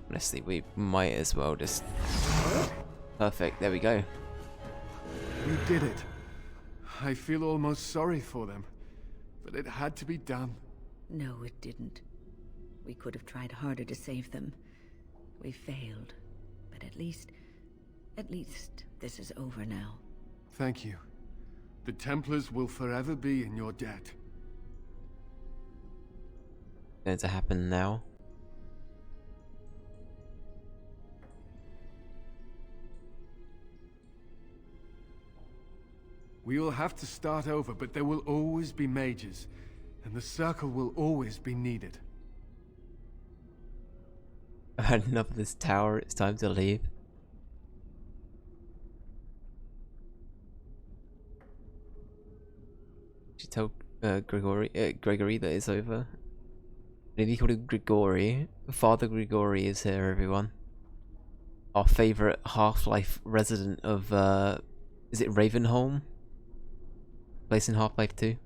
Honestly, we might as well just... Perfect, there we go. We did it. I feel almost sorry for them. but it had to be done. No, it didn't. We could have tried harder to save them. We failed. But at least this is over now. Thank you. The Templars will forever be in your debt. Going to happen now. We will have to start over, but there will always be mages, and the Circle will always be needed. I've had enough of this tower, it's time to leave. She told Gregory that it's over. Maybe he called him Grigori. Father Grigori is here, everyone. Our favourite Half-Life resident of, is it Ravenholm? Place in Half-Life 2.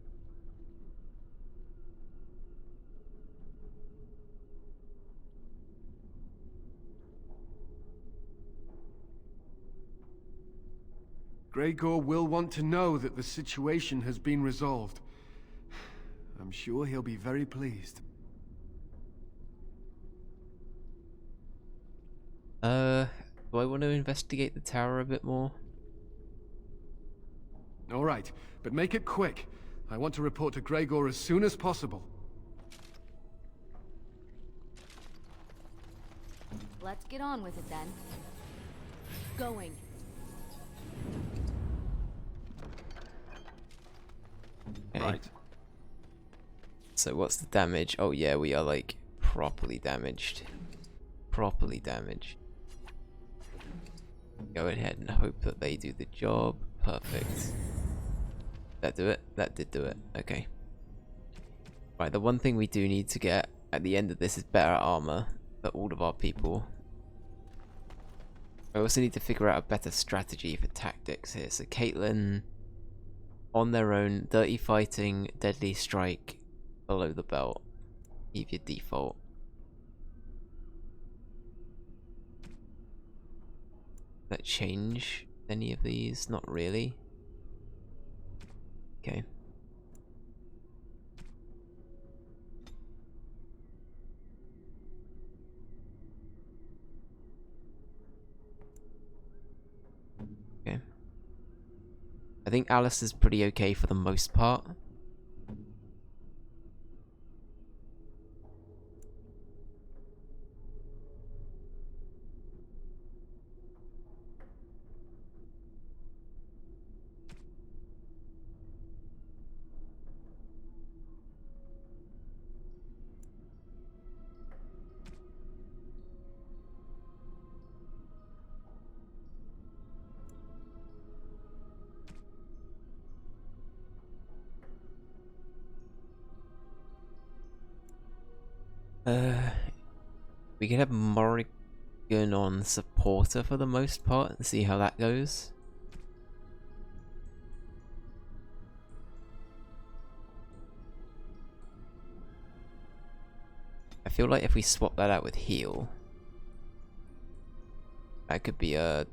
Gregor will want to know that the situation has been resolved. I'm sure he'll be very pleased. Do I want to investigate the tower a bit more? All right, but make it quick. I want to report to Gregor as soon as possible. Let's get on with it then. Going. Okay. Right. So what's the damage? Oh yeah, we are like properly damaged. Properly damaged. Go ahead and hope that they do the job. Perfect. That do it? That did do it. Okay. Right, the one thing we do need to get at the end of this is better armor for all of our people. I also need to figure out a better strategy for tactics here. So Caitlyn, on their own, dirty fighting, deadly strike, below the belt. Leave your default. That change any of these? Not really. Okay. Okay. I think Alice is pretty okay for the most part. We can have Morrigan on supporter for the most part and see how that goes. I feel like if we swap that out with heal, that could be a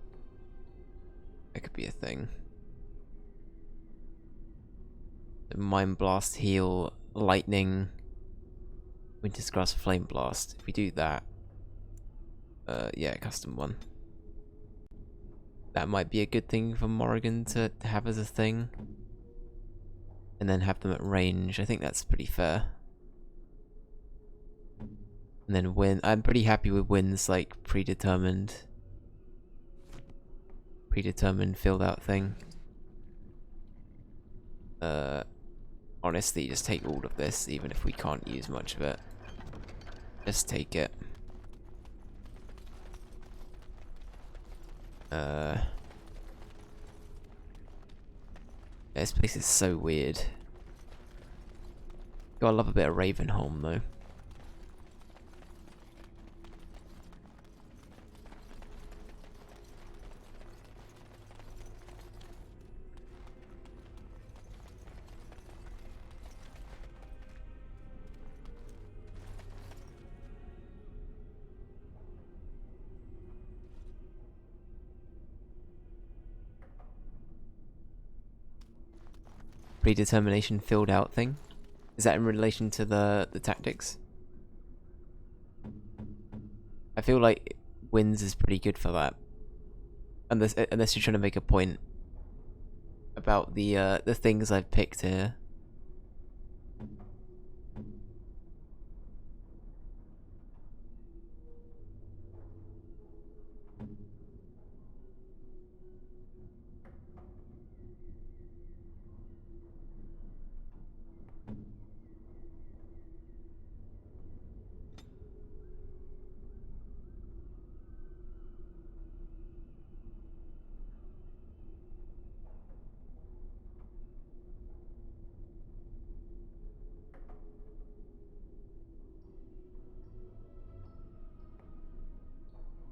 thing. Mind Blast, heal, lightning, Winter's Grasp, Flame Blast. If we do that, yeah, custom one. That might be a good thing for Morrigan to have as a thing. And then have them at range. I think that's pretty fair. And then Win. I'm pretty happy with Win's like predetermined filled out thing. Honestly, just take all of this, even if we can't use much of it. Just take it. This place is so weird. Gotta love a bit of Ravenholm though. Predetermination filled out thing. Is that in relation to the tactics? I feel like wins is pretty good for that. Unless you're trying to make a point about the things I've picked here.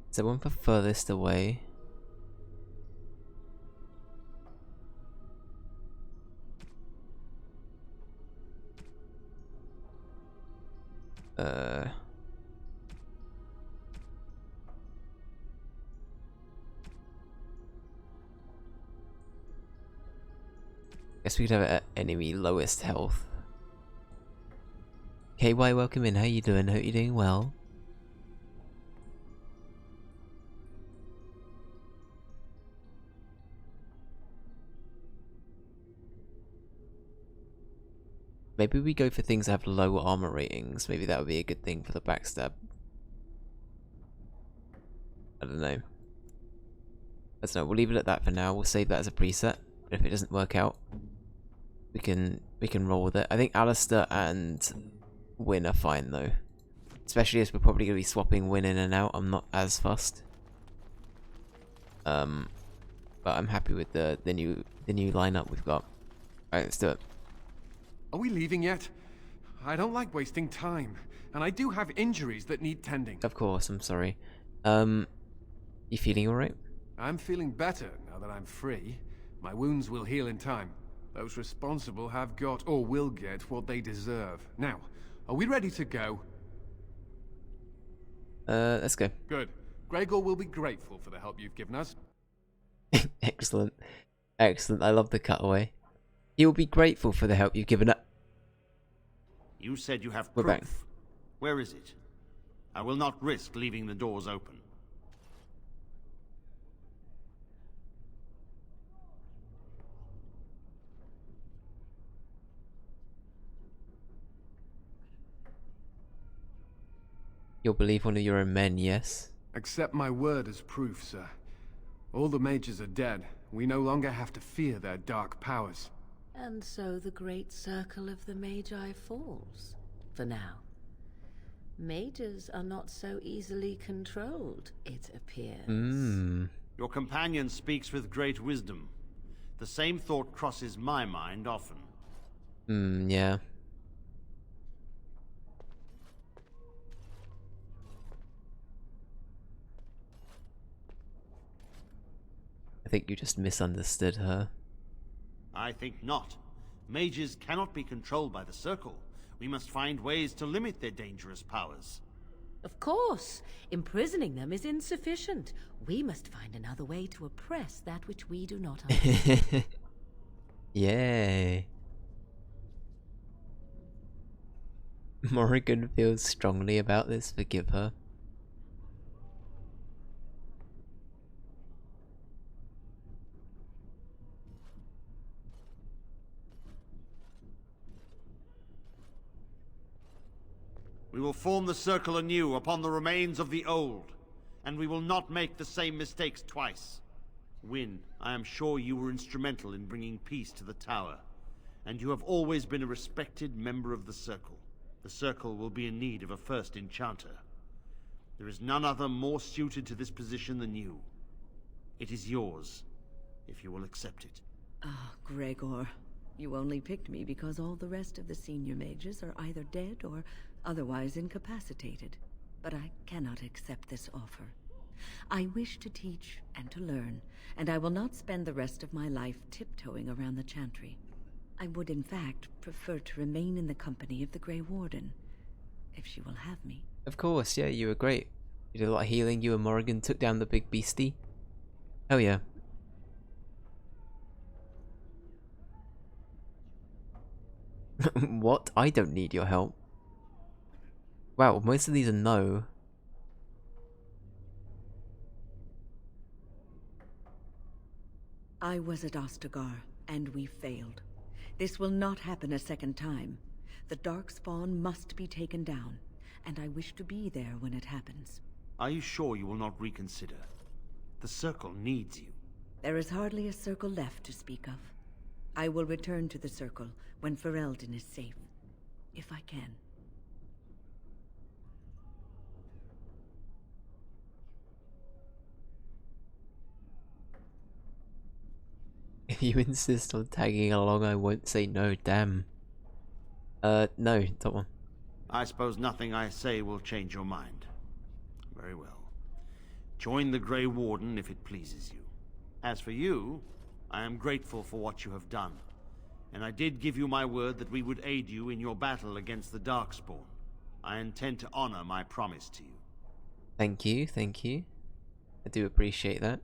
Is there one for furthest away? Guess we could have it at enemy lowest health. KY, welcome in. How you doing? Hope you're doing well. Maybe we go for things that have low armor ratings. Maybe that would be a good thing for the backstab. I don't know. Let's know. We'll leave it at that for now. We'll save that as a preset. But if it doesn't work out, we can roll with it. I think Alistair and Win are fine though. Especially as we're probably gonna be swapping Win in and out. I'm not as fussed. But I'm happy with the new lineup we've got. Alright, let's do it. Are we leaving yet? I don't like wasting time, and I do have injuries that need tending. Of course, I'm sorry. You feeling alright? I'm feeling better now that I'm free. My wounds will heal in time. Those responsible have got, or will get, what they deserve. Now, are we ready to go? Let's go. Good. Gregor will be grateful for the help you've given us. Excellent. Excellent. I love the cutaway. He will be grateful for the help you've given up. You said you have We're proof. back. Where is it? I will not risk leaving the doors open. You'll believe one of your own men, yes? Accept my word as proof, sir. All the mages are dead. We no longer have to fear their dark powers. And so the great circle of the Magi falls, for now. Mages are not so easily controlled, it appears. Your companion speaks with great wisdom. The same thought crosses my mind often. Yeah. I think you just misunderstood her. I think not. Mages cannot be controlled by the Circle. We must find ways to limit their dangerous powers. Of course, imprisoning them is insufficient. We must find another way to oppress that which we do not understand. Yay. Morrigan feels strongly about this, forgive her. We will form the Circle anew upon the remains of the old, and we will not make the same mistakes twice. Wynne, I am sure you were instrumental in bringing peace to the Tower, and you have always been a respected member of the Circle. The Circle will be in need of a first enchanter. There is none other more suited to this position than you. It is yours, if you will accept it. Ah, Gregor. You only picked me because all the rest of the senior mages are either dead or otherwise incapacitated. But I cannot accept this offer. I wish to teach and to learn, and I will not spend the rest of my life tiptoeing around the Chantry. I would, in fact, prefer to remain in the company of the Grey Warden, if she will have me. Of course, yeah, you were great. You did a lot of healing, you and Morrigan took down the big beastie. Oh yeah. What? I don't need your help. Wow, most of these are no. I was at Ostagar, and we failed. This will not happen a second time. The Darkspawn must be taken down, and I wish to be there when it happens. Are you sure you will not reconsider? The Circle needs you. There is hardly a Circle left to speak of. I will return to the Circle when Ferelden is safe, if I can. If you insist on tagging along, I won't say no, damn. No, don't want. I suppose nothing I say will change your mind. Very well. Join the Grey Warden if it pleases you. As for you, I am grateful for what you have done. And I did give you my word that we would aid you in your battle against the Darkspawn. I intend to honor my promise to you. Thank you, thank you. I do appreciate that.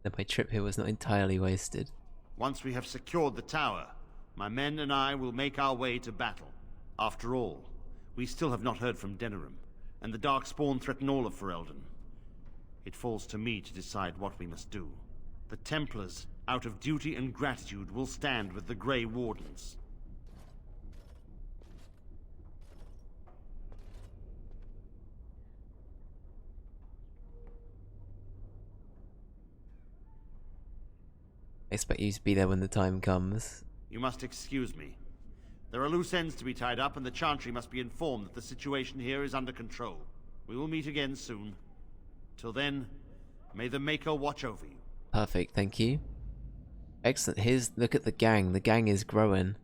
That my trip here was not entirely wasted. Once we have secured the tower, my men and I will make our way to battle. After all, we still have not heard from Denerim, and the Darkspawn threaten all of Ferelden. It falls to me to decide what we must do. The Templars, out of duty and gratitude, will stand with the Grey Wardens. I expect you to be there when the time comes. You must excuse me. There are loose ends to be tied up, and the Chantry must be informed that the situation here is under control. We will meet again soon. Till then, may the Maker watch over you. Perfect, thank you. Excellent. Here's, look at the gang. The gang is growing.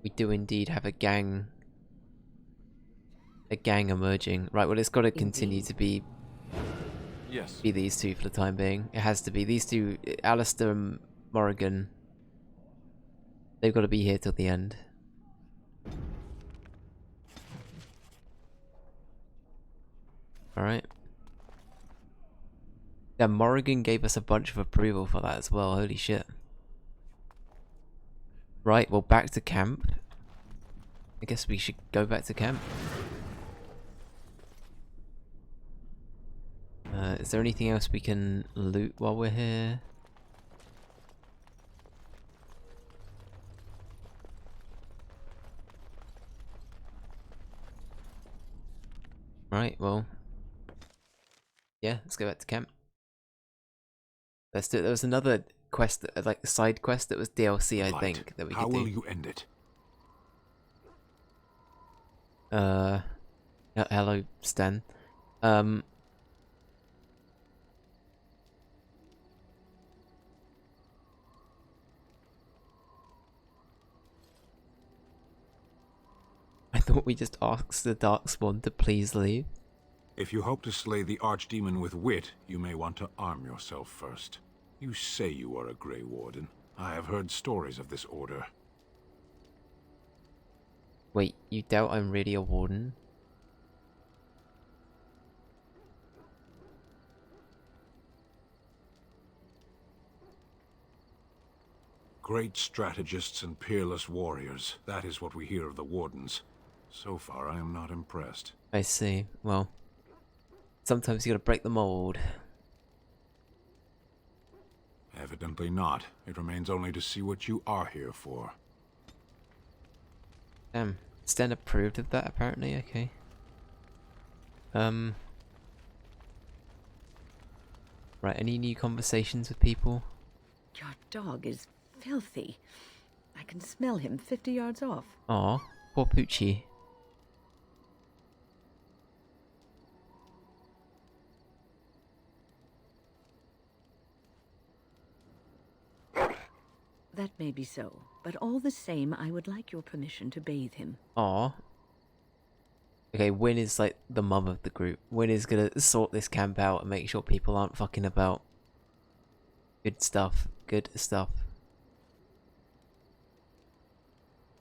We do indeed have a gang. A gang emerging. Right, well, it's got to continue to be these two for the time being. It has to be. These two, Alistair and Morrigan, they've got to be here till the end. Alright. Yeah, Morrigan gave us a bunch of approval for that as well. Holy shit. Right, well, back to camp. I guess we should go back to camp. Is there anything else we can loot while we're here? Right, well. Yeah, let's go back to camp. Let's do it. There was another quest, like a side quest that was DLC, I think, that we could do. How will you end it? Hello, Stan. I thought we just asked the Darkspawn to please leave. If you hope to slay the Archdemon with wit, you may want to arm yourself first. You say you are a Grey Warden. I have heard stories of this order. Wait, you doubt I'm really a warden? Great strategists and peerless warriors. That is what we hear of the Wardens. So far, I am not impressed. I see. Well, sometimes you gotta break the mold. Evidently not. It remains only to see what you are here for. Damn. Stan approved of that, apparently. Okay. Right, any new conversations with people? Your dog is filthy. I can smell him 50 yards off. Aw, poor Poochie. That may be so, but all the same, I would like your permission to bathe him. Aw. Okay, Wynn is like the mum of the group. Wynn is gonna sort this camp out and make sure people aren't fucking about. Good stuff. Good stuff.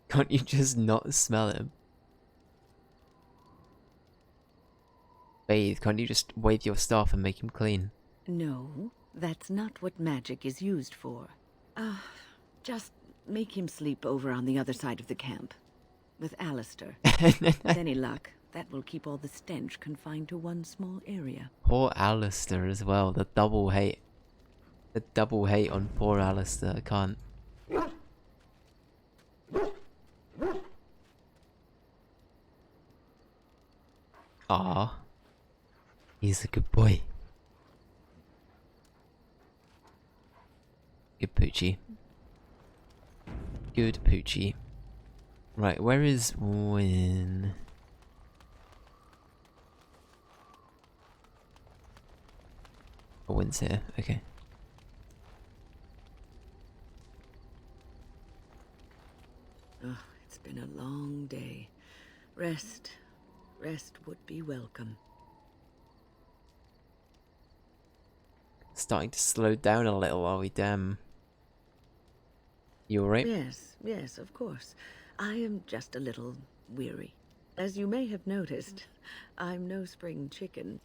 Can't you just not smell him? bathe? Can't you just wave your staff and make him clean? No, that's not what magic is used for. Just make him sleep over on the other side of the camp. With Alistair. With any luck, that will keep all the stench confined to one small area. Poor Alistair as well. The double hate. The double hate on poor Alistair. I can't. Ah, he's a good boy. Good Poochie. Good Poochie. Right, where is Win? Oh, Win's here. Okay. Oh, it's been a long day. Rest would be welcome. Starting to slow down a little, are we? Damn. You alright? Yes, of course. I am just a little weary. As you may have noticed, I'm no spring chicken.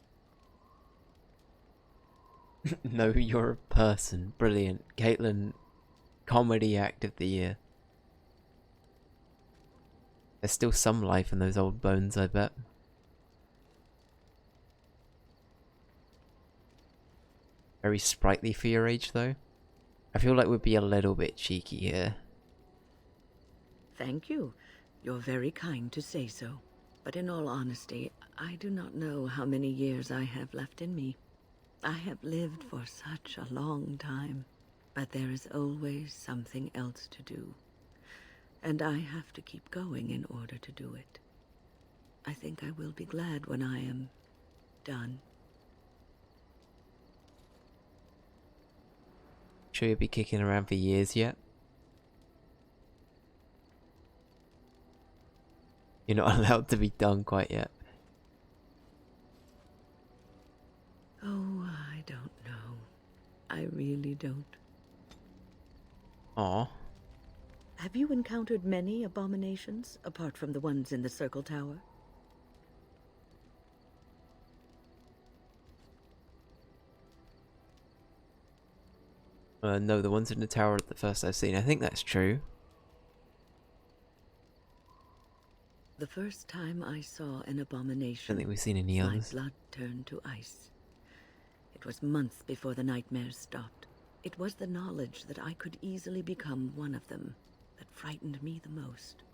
No, you're a person. Brilliant. Caitlin, comedy act of the year. There's still some life in those old bones, I bet. Very sprightly for your age, though. I feel like we'd be a little bit cheeky here. Thank you. You're very kind to say so. But in all honesty, I do not know how many years I have left in me. I have lived for such a long time, but there is always something else to do. And I have to keep going in order to do it. I think I will be glad when I am done. Sure you'll be kicking around for years yet? You're not allowed to be done quite yet. Oh, I don't know. I really don't. Aw. Have you encountered many abominations, apart from the ones in the Circle Tower? No, the ones in the tower are the first I've seen. I think that's true. The first time I saw an I abomination, don't think we've seen any my others. blood turned to ice. It was months before the nightmares stopped. It was the knowledge that I could easily become one of them that frightened me the most.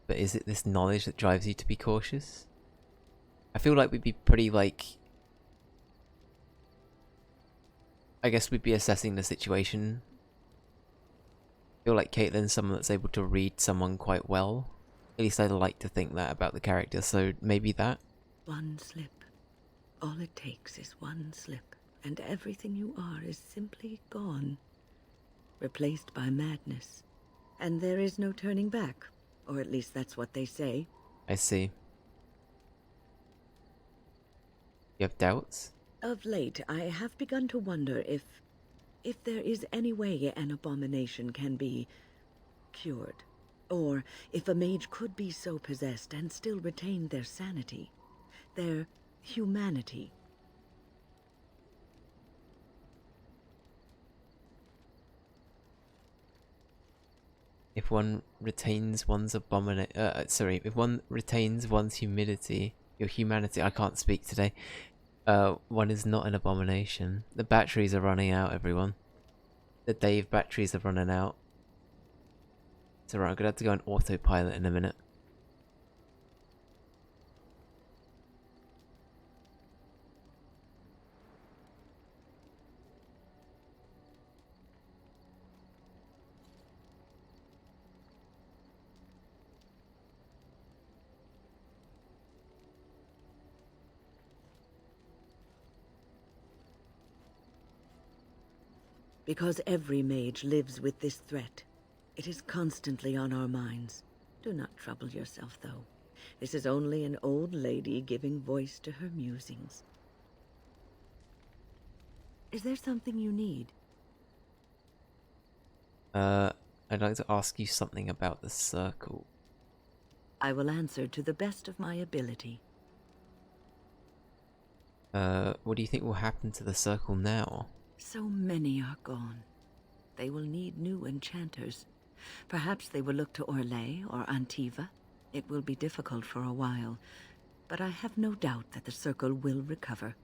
But is it this knowledge that drives you to be cautious? I feel like we'd be pretty, like... I guess we'd be assessing the situation. I feel like Caitlin's someone that's able to read someone quite well. At least I'd like to think that about the character, so maybe that? One slip. All it takes is one slip, and everything you are is simply gone. Replaced by madness. And there is no turning back. Or at least that's what they say. I see. You have doubts? Of late, I have begun to wonder if there is any way an abomination can be cured. Or if a mage could be so possessed and still retain their sanity, their humanity. If one retains one's if one retains one's humidity, your humanity, I can't speak today, one is not an abomination. The batteries are running out, everyone. The Dave batteries are running out. It's alright, I'm gonna have to go on autopilot in a minute. Because every mage lives with this threat. It is constantly on our minds. Do not trouble yourself, though. This is only an old lady giving voice to her musings. Is there something you need? I'd like to ask you something about the circle. I will answer to the best of my ability. What do you think will happen to the circle now? So many are gone. They will need new enchanters. Perhaps they will look to Orlais or Antiva. It will be difficult for a while, but I have no doubt that the circle will recover.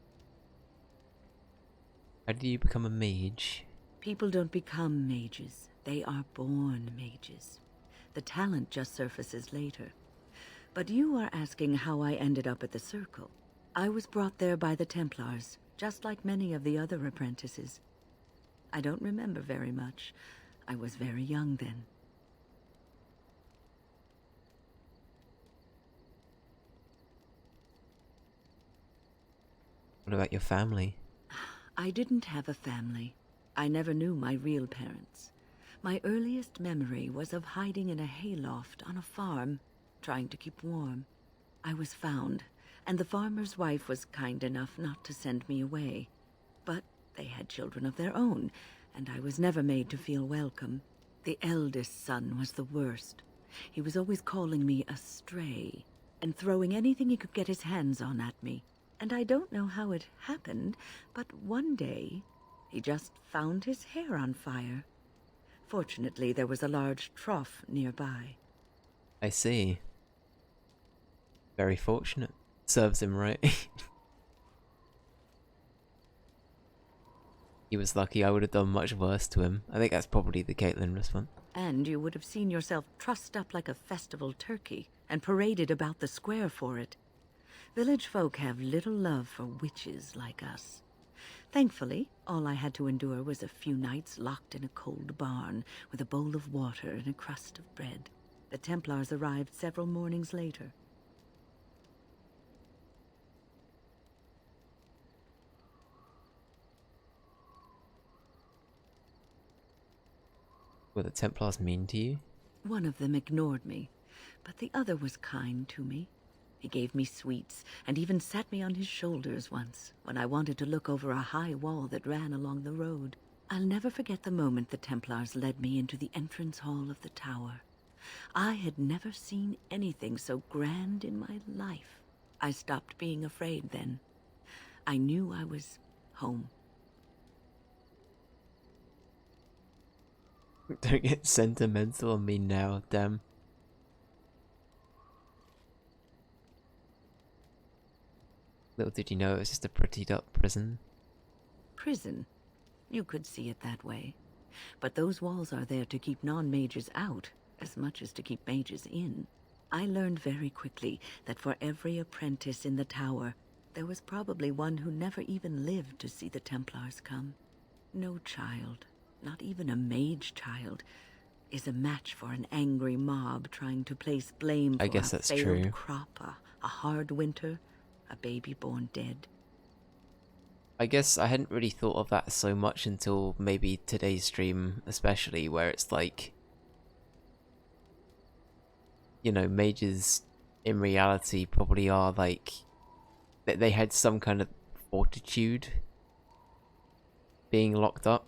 How do you become a mage? People don't become mages. They are born mages. The talent just surfaces later. But you are asking how I ended up at the circle. I was brought there by the Templars, just like many of the other apprentices. I don't remember very much. I was very young then. What about your family? I didn't have a family. I never knew my real parents. My earliest memory was of hiding in a hayloft on a farm, trying to keep warm. I was found, and the farmer's wife was kind enough not to send me away. But they had children of their own, and I was never made to feel welcome. The eldest son was the worst. He was always calling me a stray, and throwing anything he could get his hands on at me. And I don't know how it happened, but one day, he just found his hair on fire. Fortunately, there was a large trough nearby. I see. Very fortunate. Serves him right. He was lucky. I would have done much worse to him. I think that's probably the Caitlyn response. And you would have seen yourself trussed up like a festival turkey and paraded about the square for it. Village folk have little love for witches like us. Thankfully, all I had to endure was a few nights locked in a cold barn with a bowl of water and a crust of bread. The Templars arrived several mornings later. Were the Templars mean to you? One of them ignored me, but the other was kind to me. He gave me sweets and even sat me on his shoulders once when I wanted to look over a high wall that ran along the road. I'll never forget the moment the Templars led me into the entrance hall of the tower. I had never seen anything so grand in my life. I stopped being afraid then. I knew I was home. Don't get sentimental on me now, damn. Little did you know it was just a prettied up prison. Prison? You could see it that way. But those walls are there to keep non-mages out, as much as to keep mages in. I learned very quickly that for every apprentice in the tower, there was probably one who never even lived to see the Templars come. No child, not even a mage child, is a match for an angry mob trying to place blame for I guess a that's failed true. crop, a hard winter, a baby born dead. I guess I hadn't really thought of that so much until maybe today's stream, especially, where it's like, you know, mages in reality probably are like, they had some kind of fortitude being locked up.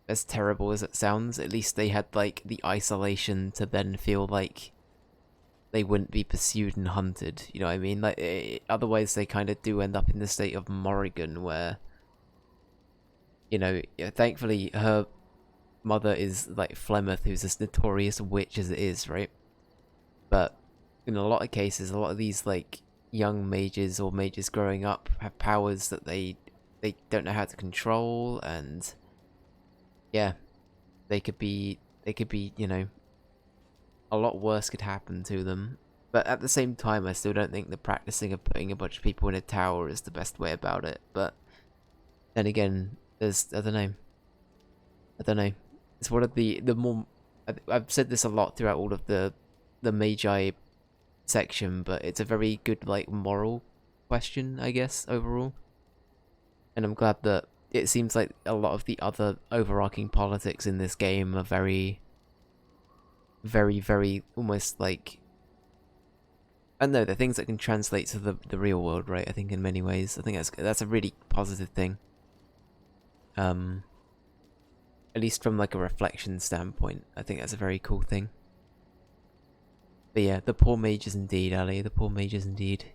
As terrible as it sounds, at least they had like the isolation to then feel like they wouldn't be pursued and hunted, you know what I mean? Like, otherwise they kind of do end up in the state of Morrigan, where, you know, thankfully her mother is like Flemeth, who's this notorious witch as it is, right? But in a lot of cases, a lot of these like young mages or mages growing up have powers that they don't know how to control, and yeah, they could be, you know, a lot worse could happen to them. But at the same time, I still don't think the practicing of putting a bunch of people in a tower is the best way about it. But then again, there's, I don't know. It's one of the more, I've said this a lot throughout all of the Magi section, but it's a very good like moral question, I guess, overall. And I'm glad that it seems like a lot of the other overarching politics in this game are very very, very almost like, I don't know, the things that can translate to the real world, right? I think in many ways, I think that's a really positive thing. At least from like a reflection standpoint, I think that's a very cool thing. But yeah, the poor mages indeed, Ali. The poor mages indeed.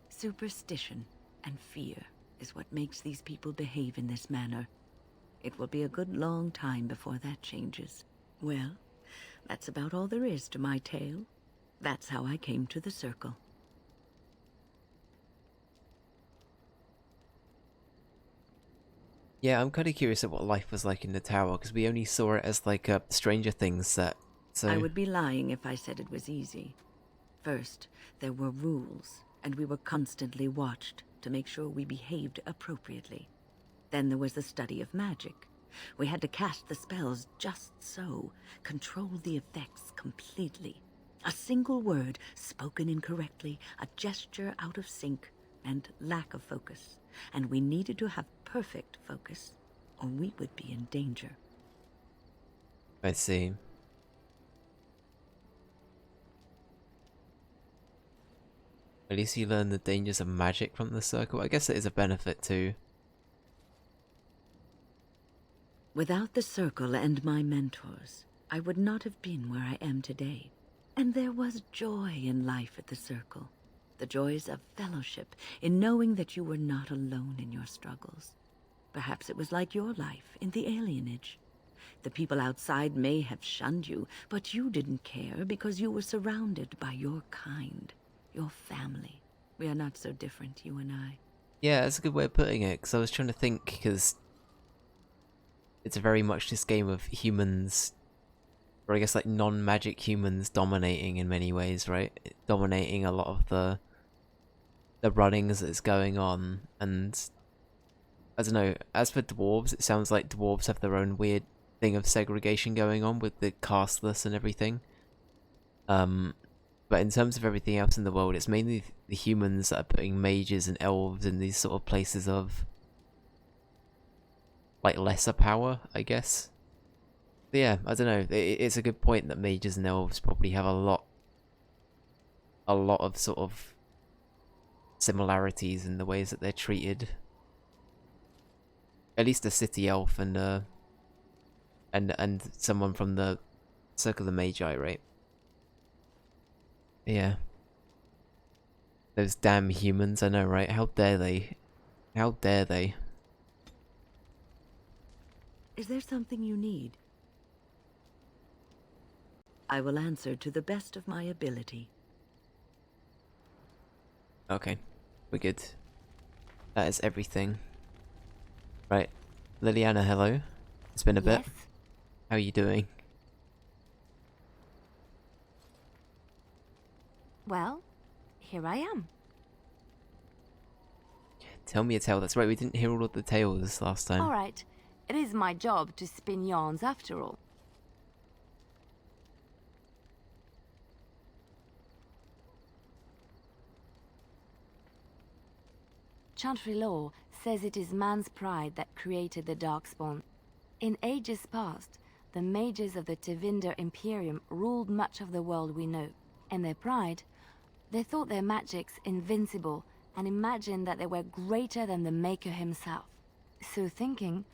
Superstition and fear is what makes these people behave in this manner. It will be a good long time before that changes. Well, that's about all there is to my tale. That's how I came to the circle. Yeah, I'm kind of curious at what life was like in the tower, because we only saw it as like a Stranger Things set. So I would be lying if I said it was easy. First, there were rules, and we were constantly watched to make sure we behaved appropriately. Then there was the study of magic. We had to cast the spells just so, control the effects completely. A single word spoken incorrectly, a gesture out of sync, and lack of focus. And we needed to have perfect focus, or we would be in danger. I see. At least you learn the dangers of magic from the circle. I guess it is a benefit too. Without the circle and my mentors, I would not have been where I am today. And there was joy in life at the circle. The joys of fellowship, in knowing that you were not alone in your struggles. Perhaps it was like your life in the alienage. The people outside may have shunned you, but you didn't care because you were surrounded by your kind, your family. We are not so different, you and I. Yeah, that's a good way of putting it, because I was trying to think, because it's very much this game of humans, or I guess like non-magic humans dominating in many ways, right? Dominating a lot of the runnings that's going on, and I don't know, as for dwarves, it sounds like dwarves have their own weird thing of segregation going on with the casteless and everything. But in terms of everything else in the world, it's mainly the humans that are putting mages and elves in these sort of places of like lesser power, I guess. But yeah, I don't know, it's a good point that mages and elves probably have a lot of sort of similarities in the ways that they're treated. At least a city elf and someone from the Circle of the Magi, right? Yeah. Those damn humans, I know, right? How dare they? How dare they? Is there something you need? I will answer to the best of my ability. Okay, we're good. That is everything. Right, Liliana, hello. It's been a bit. How are you doing? Well, here I am. Tell me a tale. That's right, we didn't hear all of the tales last time. Alright, it is my job to spin yarns after all. Chantry law says it is man's pride that created the Darkspawn. In ages past, the mages of the Tevinder Imperium ruled much of the world we know. In their pride, they thought their magics invincible and imagined that they were greater than the Maker himself. So thinking,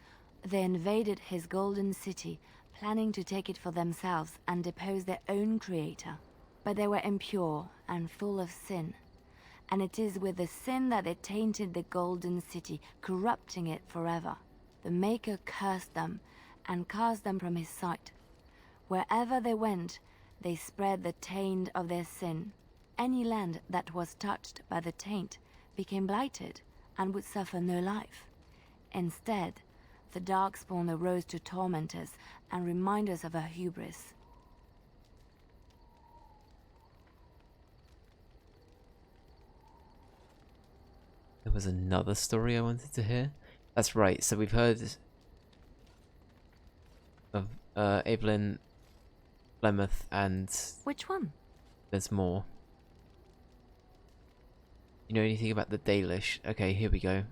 they invaded his golden city, planning to take it for themselves and depose their own creator. But they were impure and full of sin. And it is with the sin that they tainted the golden city, corrupting it forever. The Maker cursed them and cast them from his sight. Wherever they went, they spread the taint of their sin. Any land that was touched by the taint became blighted and would suffer no life. Instead, the Darkspawn arose to torment us and remind us of our hubris. There was another story I wanted to hear. That's right, so we've heard of Evelyn, Plymouth, and... Which one? There's more. You know anything about the Dalish? Okay, here we go.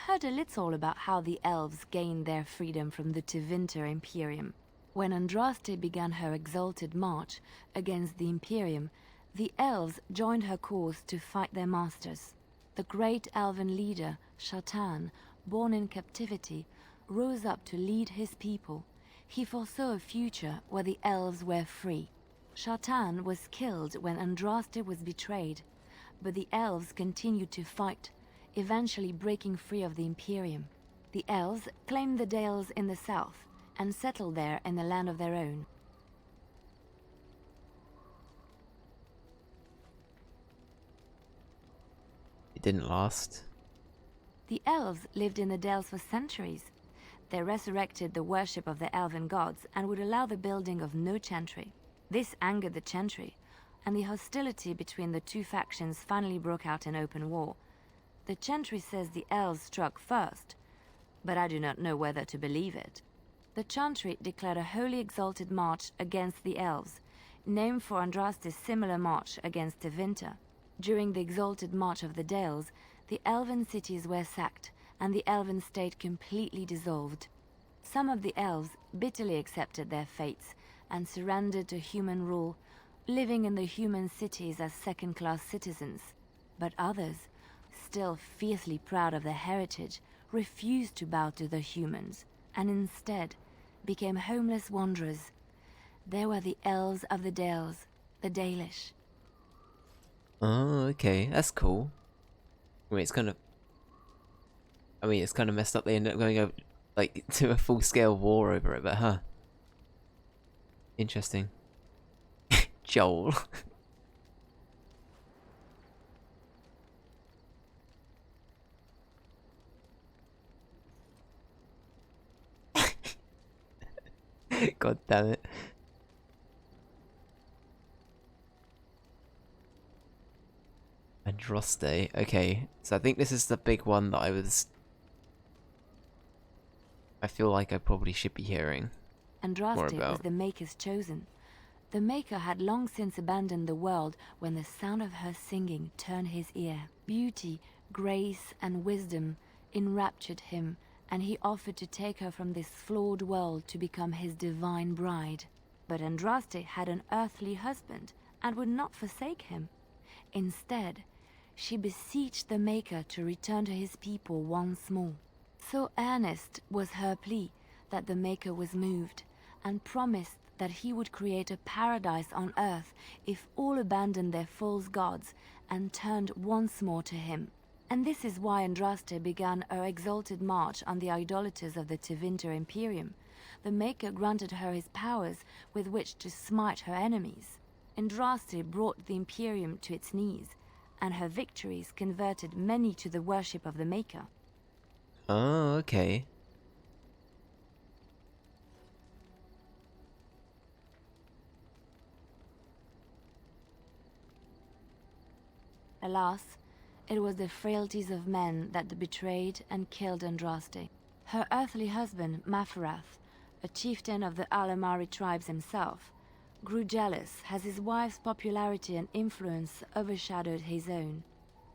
heard a little about how the elves gained their freedom from the Tevinter Imperium. When Andraste began her exalted march against the Imperium, the elves joined her cause to fight their masters. The great elven leader, Shatan, born in captivity, rose up to lead his people. He foresaw a future where the elves were free. Shatan was killed when Andraste was betrayed, but the elves continued to fight, eventually breaking free of the Imperium. The elves claimed the Dales in the south and settled there in a land of their own. It didn't last. The elves lived in the Dales for centuries. They resurrected the worship of the elven gods and would allow the building of no chantry. This angered the chantry, and the hostility between the two factions finally broke out in open war. The chantry says the elves struck first, but I do not know whether to believe it. The chantry declared a wholly exalted march against the elves, named for Andraste's similar march against Tevinter. During the exalted march of the Dales, the elven cities were sacked, and the elven state completely dissolved. Some of the elves bitterly accepted their fates and surrendered to human rule, living in the human cities as second-class citizens. But others, still fiercely proud of their heritage, refused to bow to the humans, and instead became homeless wanderers. There were the elves of the Dales, the Dalish. Oh, okay, that's cool. I mean, it's kind of messed up. They ended up going over, like, to a full-scale war over it, but huh. Interesting. Joel. God damn it. Andraste. Okay, so I think this is the big one that I feel like I probably should be hearing more Andraste about. was the Maker's chosen. The Maker had long since abandoned the world when the sound of her singing turned his ear. Beauty, grace, and wisdom enraptured him, and he offered to take her from this flawed world to become his divine bride. But Andraste had an earthly husband and would not forsake him. Instead, she beseeched the Maker to return to his people once more. So earnest was her plea that the Maker was moved, and promised that he would create a paradise on earth if all abandoned their false gods and turned once more to him. And this is why Andraste began her exalted march on the idolaters of the Tevinter Imperium. The Maker granted her his powers with which to smite her enemies. Andraste brought the Imperium to its knees, and her victories converted many to the worship of the Maker. Oh, okay. Alas, it was the frailties of men that betrayed and killed Andraste. Her earthly husband, Maferath, a chieftain of the Alamari tribes himself, grew jealous as his wife's popularity and influence overshadowed his own.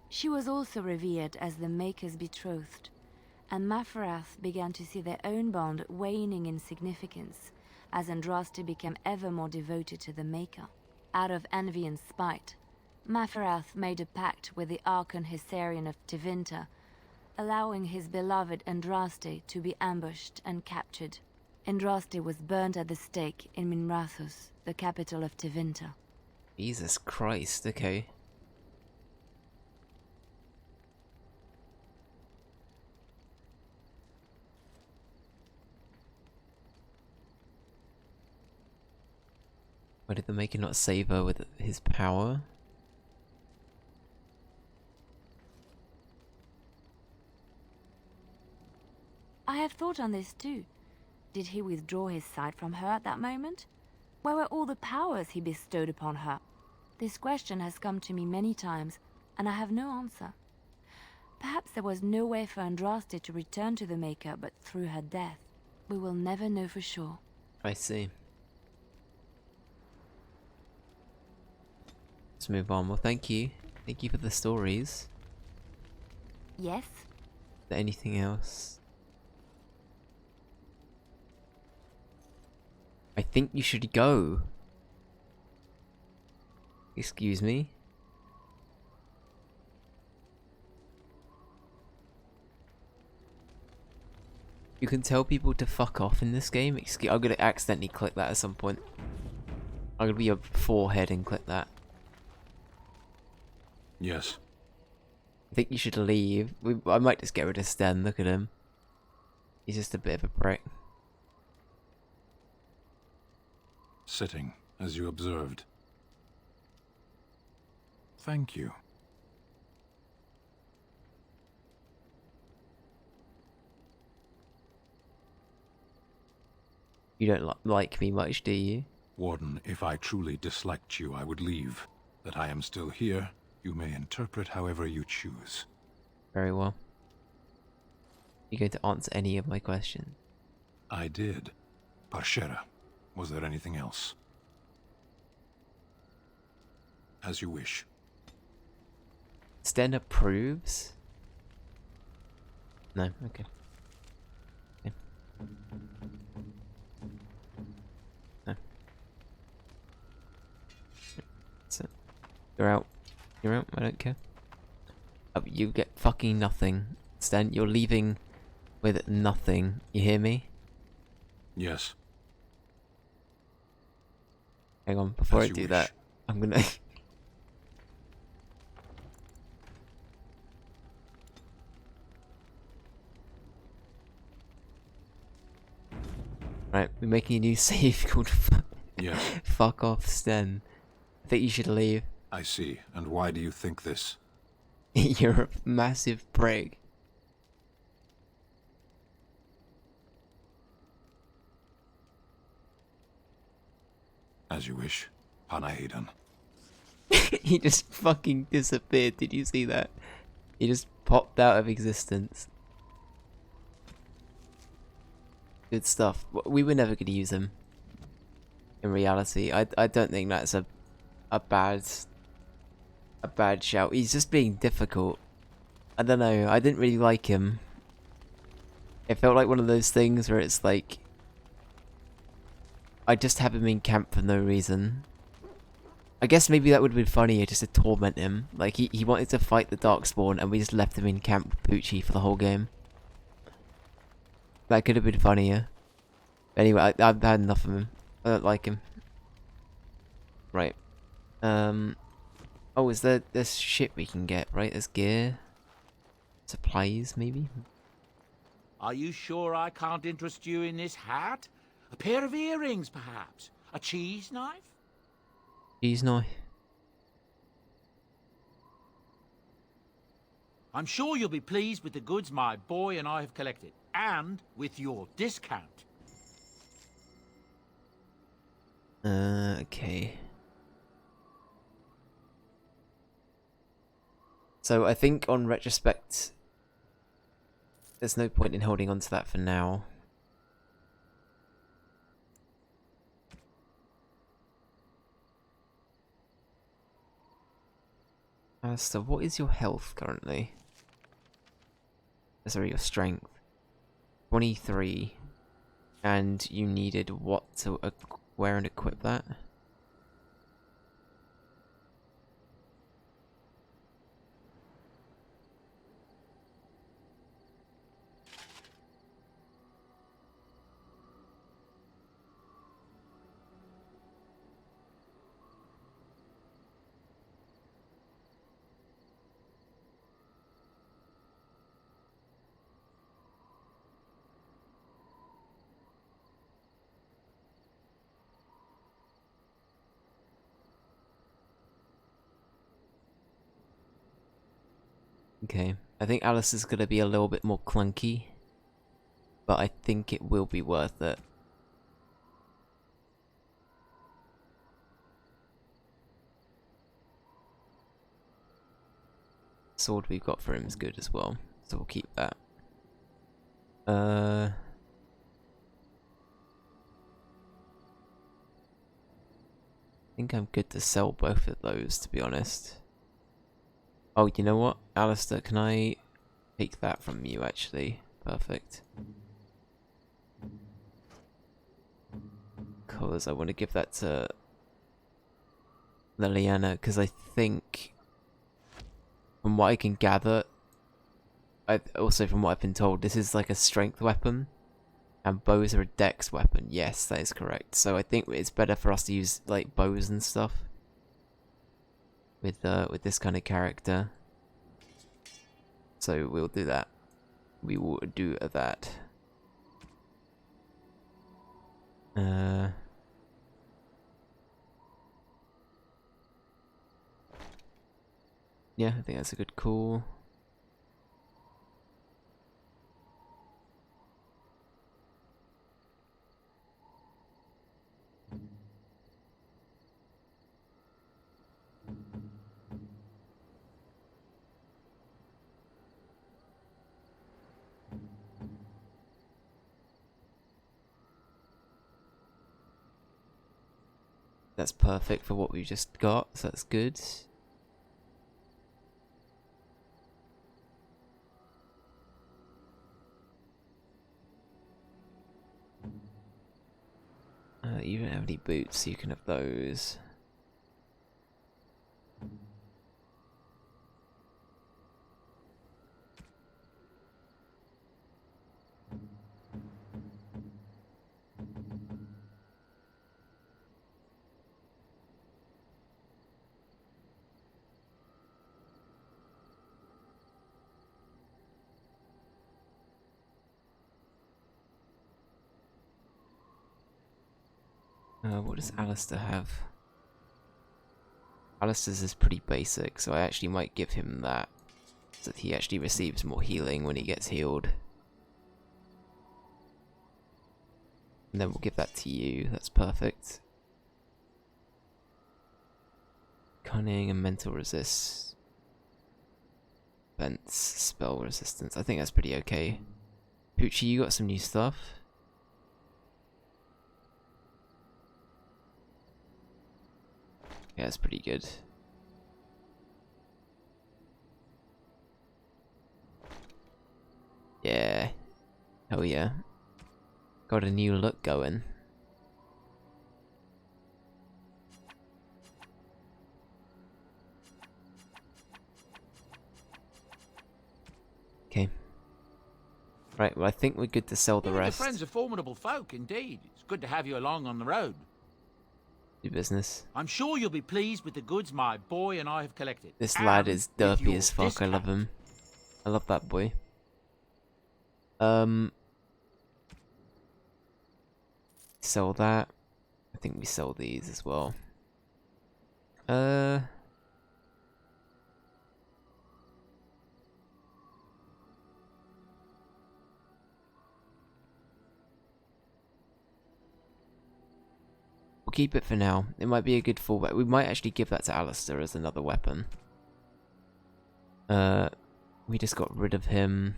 She was also revered as the Maker's betrothed, and Maferath began to see their own bond waning in significance as Andraste became ever more devoted to the Maker. Out of envy and spite, Maferath made a pact with the Archon Hysarian of Tevinter, allowing his beloved Andraste to be ambushed and captured. Andraste was burned at the stake in Minrathous, the capital of Tevinter. Jesus Christ, okay. Why did the Maker not save her with his power? I have thought on this too. Did he withdraw his sight from her at that moment? Where were all the powers he bestowed upon her? This question has come to me many times, and I have no answer. Perhaps there was no way for Andraste to return to the Maker but through her death. We will never know for sure. I see. Let's move on. Well, thank you. Thank you for the stories. Yes? there anything else? I think you should go. Excuse me? You can tell people to fuck off in this game. I'm gonna accidentally click that at some point. I'm gonna be your forehead and click that. Yes. I think you should leave. I might just get rid of Sten. Look at him. He's just a bit of a prick. Sitting, as you observed. Thank you. You don't like me much, do you? Warden, if I truly disliked you, I would leave. That I am still here, you may interpret however you choose. Very well. You going to answer any of my questions? I did. Parshera, was there anything else? As you wish. Sten approves? No, okay. Okay. No. That's it. You're out. You're out, I don't care. Oh, you get fucking nothing. Sten, you're leaving with nothing. You hear me? Yes. Hang on, before As I you do wish. that, I'm gonna... Right, we're making a new save called Yes. Fuck Off Sten. I think you should leave. I see. And why do you think this? You're a massive prick. As you wish. Panaidan. He just fucking disappeared, did you see that? He just popped out of existence. Good stuff. We were never going to use him. In reality, I don't think that's a bad shout. He's just being difficult. I don't know. I didn't really like him. It felt like one of those things where it's like I just have him in camp for no reason. I guess maybe that would have been funnier just to torment him. Like he wanted to fight the Darkspawn and we just left him in camp with Poochie for the whole game. That could have been funnier. Anyway, I've had enough of him. I don't like him. Right. Oh, is there's shit we can get, right? There's gear. Supplies, maybe? Are you sure I can't interest you in this hat? A pair of earrings, perhaps? A cheese knife? Cheese knife. I'm sure you'll be pleased with the goods my boy and I have collected, and with your discount. Okay. So I think on retrospect, there's no point in holding on to that for now. So what is your health currently? Sorry, your strength. 23. And you needed what to wear and equip that? Okay, I think Alice is going to be a little bit more clunky, but I think it will be worth it. Sword we've got for him is good as well, so we'll keep that. I think I'm good to sell both of those, to be honest. Oh, you know what? Alistair, can I take that from you, actually. Perfect. Because I want to give that to Liliana, because I think, from what I can gather, also from what I've been told, this is like a strength weapon, and bows are a dex weapon. Yes, that is correct. So I think it's better for us to use like bows and stuff with this kind of character. So we'll do that. We will do that. Yeah, I think that's a good call. That's perfect for what we just got, so that's good. You don't have any boots, so you can have those. What does Alistair have? Alistair's is pretty basic, so I actually might give him that, so that he actually receives more healing when he gets healed. And then we'll give that to you, that's perfect. Cunning and mental resist. Defense, spell resistance, I think that's pretty okay. Poochie, you got some new stuff? Yeah, it's pretty good. Yeah. Hell yeah. Got a new look going. Okay. Right, well I think we're good to sell the You and your rest. friends are formidable folk, indeed. It's good to have you along on the road. Do business. I'm sure you'll be pleased with the goods my boy and I have collected. This lad And is with derpy your as fuck, I love him. I love that boy. Sell that. I think we sell these as well. We'll keep it for now. It might be a good fallback. We might actually give that to Alistair as another weapon. We just got rid of him.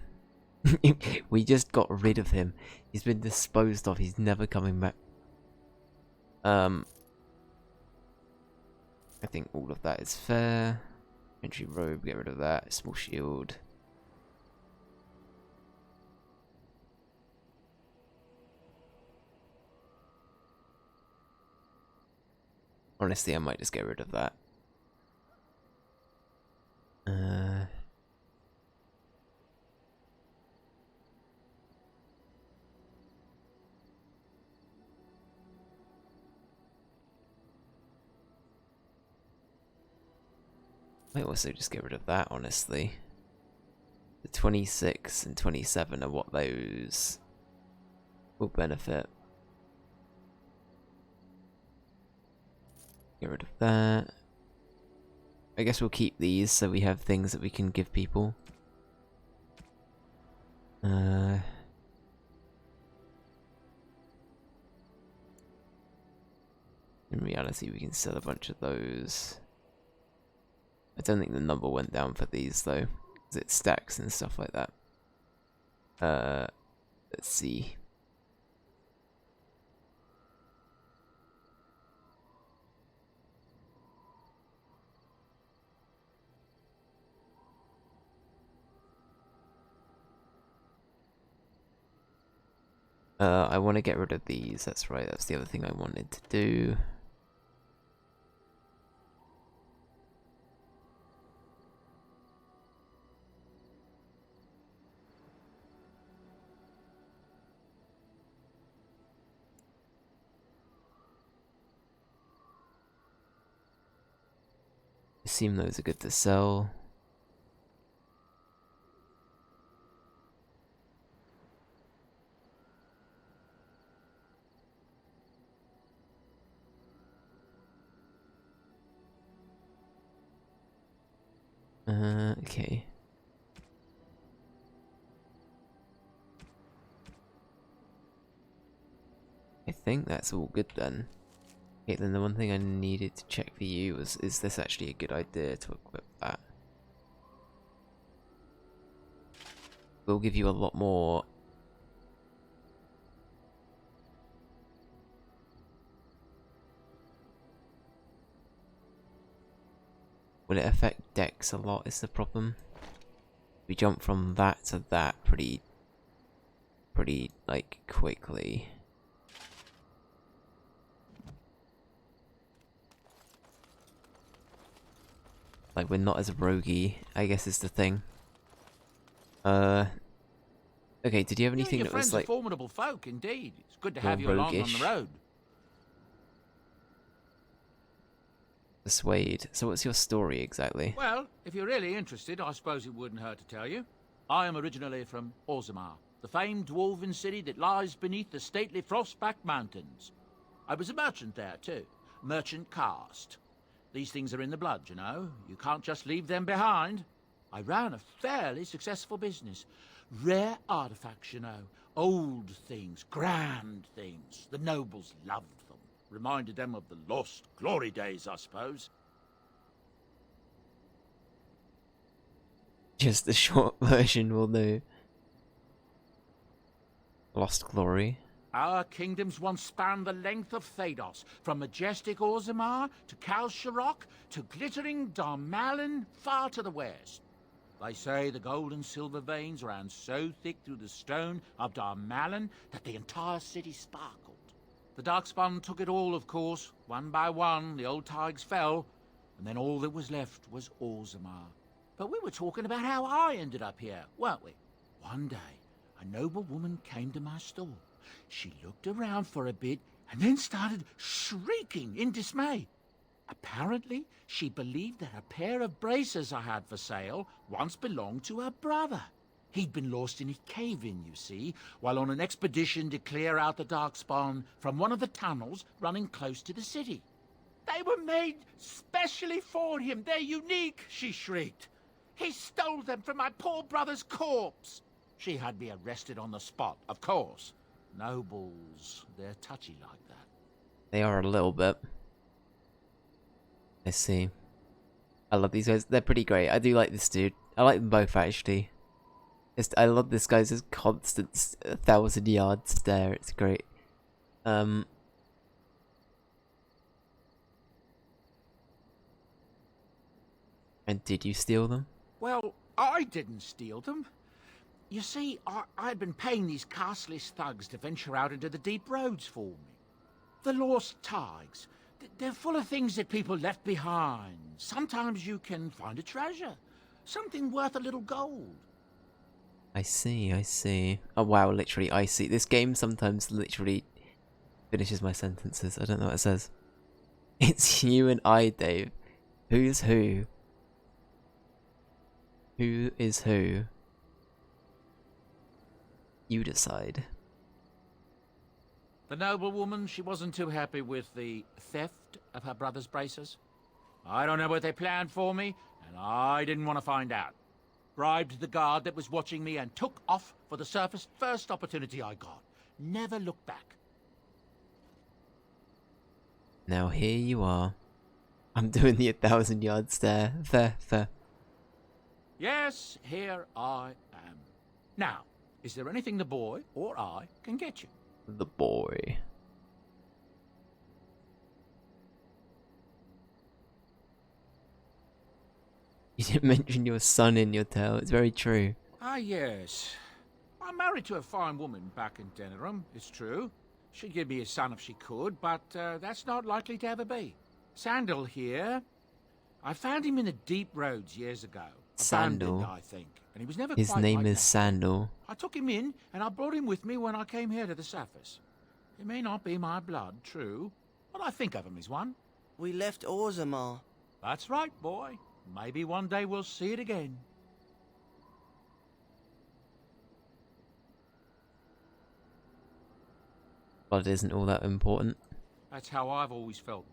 We just got rid of him. He's been disposed of. He's never coming back. I think all of that is fair. Entry robe, get rid of that. Small shield. Honestly, I might just get rid of that. Might also just get rid of that, honestly. The 26 and 27 are what those will benefit. Get rid of that. I guess we'll keep these so we have things that we can give people. In reality, we can sell a bunch of those. I don't think the number went down for these though, because it stacks and stuff like that. Let's see. I want to get rid of these. That's right. That's the other thing I wanted to do. Assume those are good to sell. Okay. I think that's all good then. Okay, then the one thing I needed to check for you was, is this actually a good idea to equip that? We'll give you a lot more. Will it affect Dex a lot is the problem? We jump from that to that pretty like quickly. Like we're not as roguey, I guess is the thing. Okay, did you have anything your that was friends like are formidable folk indeed. It's good to more have you along on roguish? the road. Persuade. So what's your story exactly? Well, if you're really interested, I suppose it wouldn't hurt to tell you. I am originally from Orzammar, the famed dwarven city that lies beneath the stately Frostback Mountains. I was a merchant there too, merchant caste. These things are in the blood, you know. You can't just leave them behind. I ran a fairly successful business. Rare artifacts, you know. Old things, grand things. The nobles loved them. Reminded them of the lost glory days, I suppose. Just the short version will do. Lost Glory. Our kingdoms once spanned the length of Thados, from majestic Orzammar to Kal Sharok to glittering Darmalin far to the west. They say the gold and silver veins ran so thick through the stone of Darmalin that the entire city sparkled. The Darkspawn took it all, of course. One by one, the old Tigers fell, and then all that was left was Orzammar. But we were talking about how I ended up here, weren't we? One day, a noble woman came to my store. She looked around for a bit and then started shrieking in dismay. Apparently, she believed that a pair of braces I had for sale once belonged to her brother. He'd been lost in a cave-in, you see, while on an expedition to clear out the Darkspawn from one of the tunnels running close to the city. They were made specially for him. They're unique, she shrieked. He stole them from my poor brother's corpse. She had me arrested on the spot, of course. Nobles, they're touchy like that. They are a little bit. I see. I love these guys. They're pretty great. I do like this dude. I like them both actually. I love this guy's constant 1,000-yard stare. It's great. And did you steal them? Well, I didn't steal them. You see, I'd been paying these castless thugs to venture out into the deep roads for me. The lost Tigers. They're full of things that people left behind. Sometimes you can find a treasure. Something worth a little gold. I see, I see. Oh wow, literally I see. This game sometimes literally finishes my sentences. I don't know what it says. It's you and I, Dave. Who's who? Who is who? You decide. The noblewoman, she wasn't too happy with the theft of her brother's braces. I don't know what they planned for me, and I didn't want to find out. Bribed the guard that was watching me and took off for the surface first opportunity I got. Never looked back. Now here you are. I'm doing the 1,000-yard stare. Fair. Yes, here I am. Now, is there anything the boy or I can get you? The boy. You didn't mention your son in your tale. It's very true. Ah, yes. I'm married to a fine woman back in Denerim, it's true. She'd give me a son if she could, but that's not likely to ever be. Sandal here. I found him in the deep roads years ago. Sandal? Abandoned, I think. And he was never His quite name like is that. Sandal. I took him in, and I brought him with me when I came here to the surface. He may not be my blood, true, but I think of him as one. We left Orzammar. That's right, boy. Maybe one day we'll see it again. Blood isn't all that important. That's how I've always felt.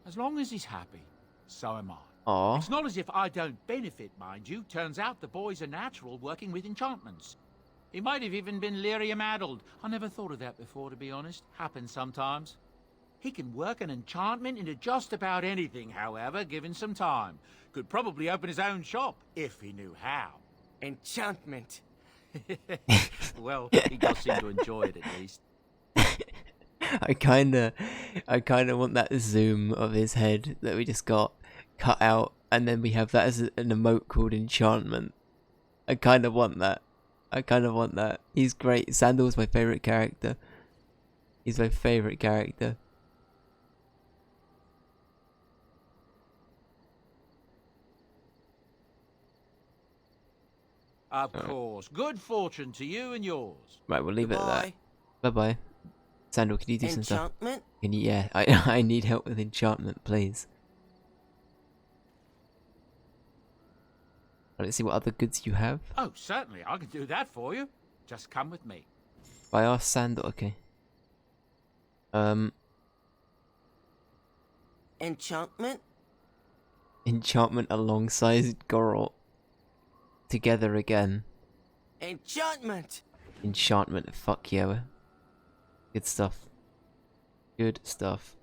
As long as he's happy, so am I. Aw. It's not as if I don't benefit, mind you. Turns out the boy's a natural working with enchantments. He might have even been lyrium-addled. I never thought of that before, to be honest. Happens sometimes. He can work an enchantment into just about anything, however, given some time. Could probably open his own shop, if he knew how. Enchantment. Well, he does seem to enjoy it, at least. I kinda want that zoom of his head that we just got cut out, and then we have that as an emote called enchantment. I kinda want that. He's great. Sandal's my favourite character. He's my favourite character. Of course. Good fortune to you and yours. Right, we'll leave it at that. Bye-bye. Sandal, can you do some stuff? Enchantment? Can you, yeah, I need help with enchantment, please. Let's see what other goods you have. Oh, certainly. I can do that for you. Just come with me. I asked Sandal, okay. Enchantment? Enchantment alongside Gorot. Together again. Enchantment! Enchantment, fuck yeah. Good stuff. Good stuff.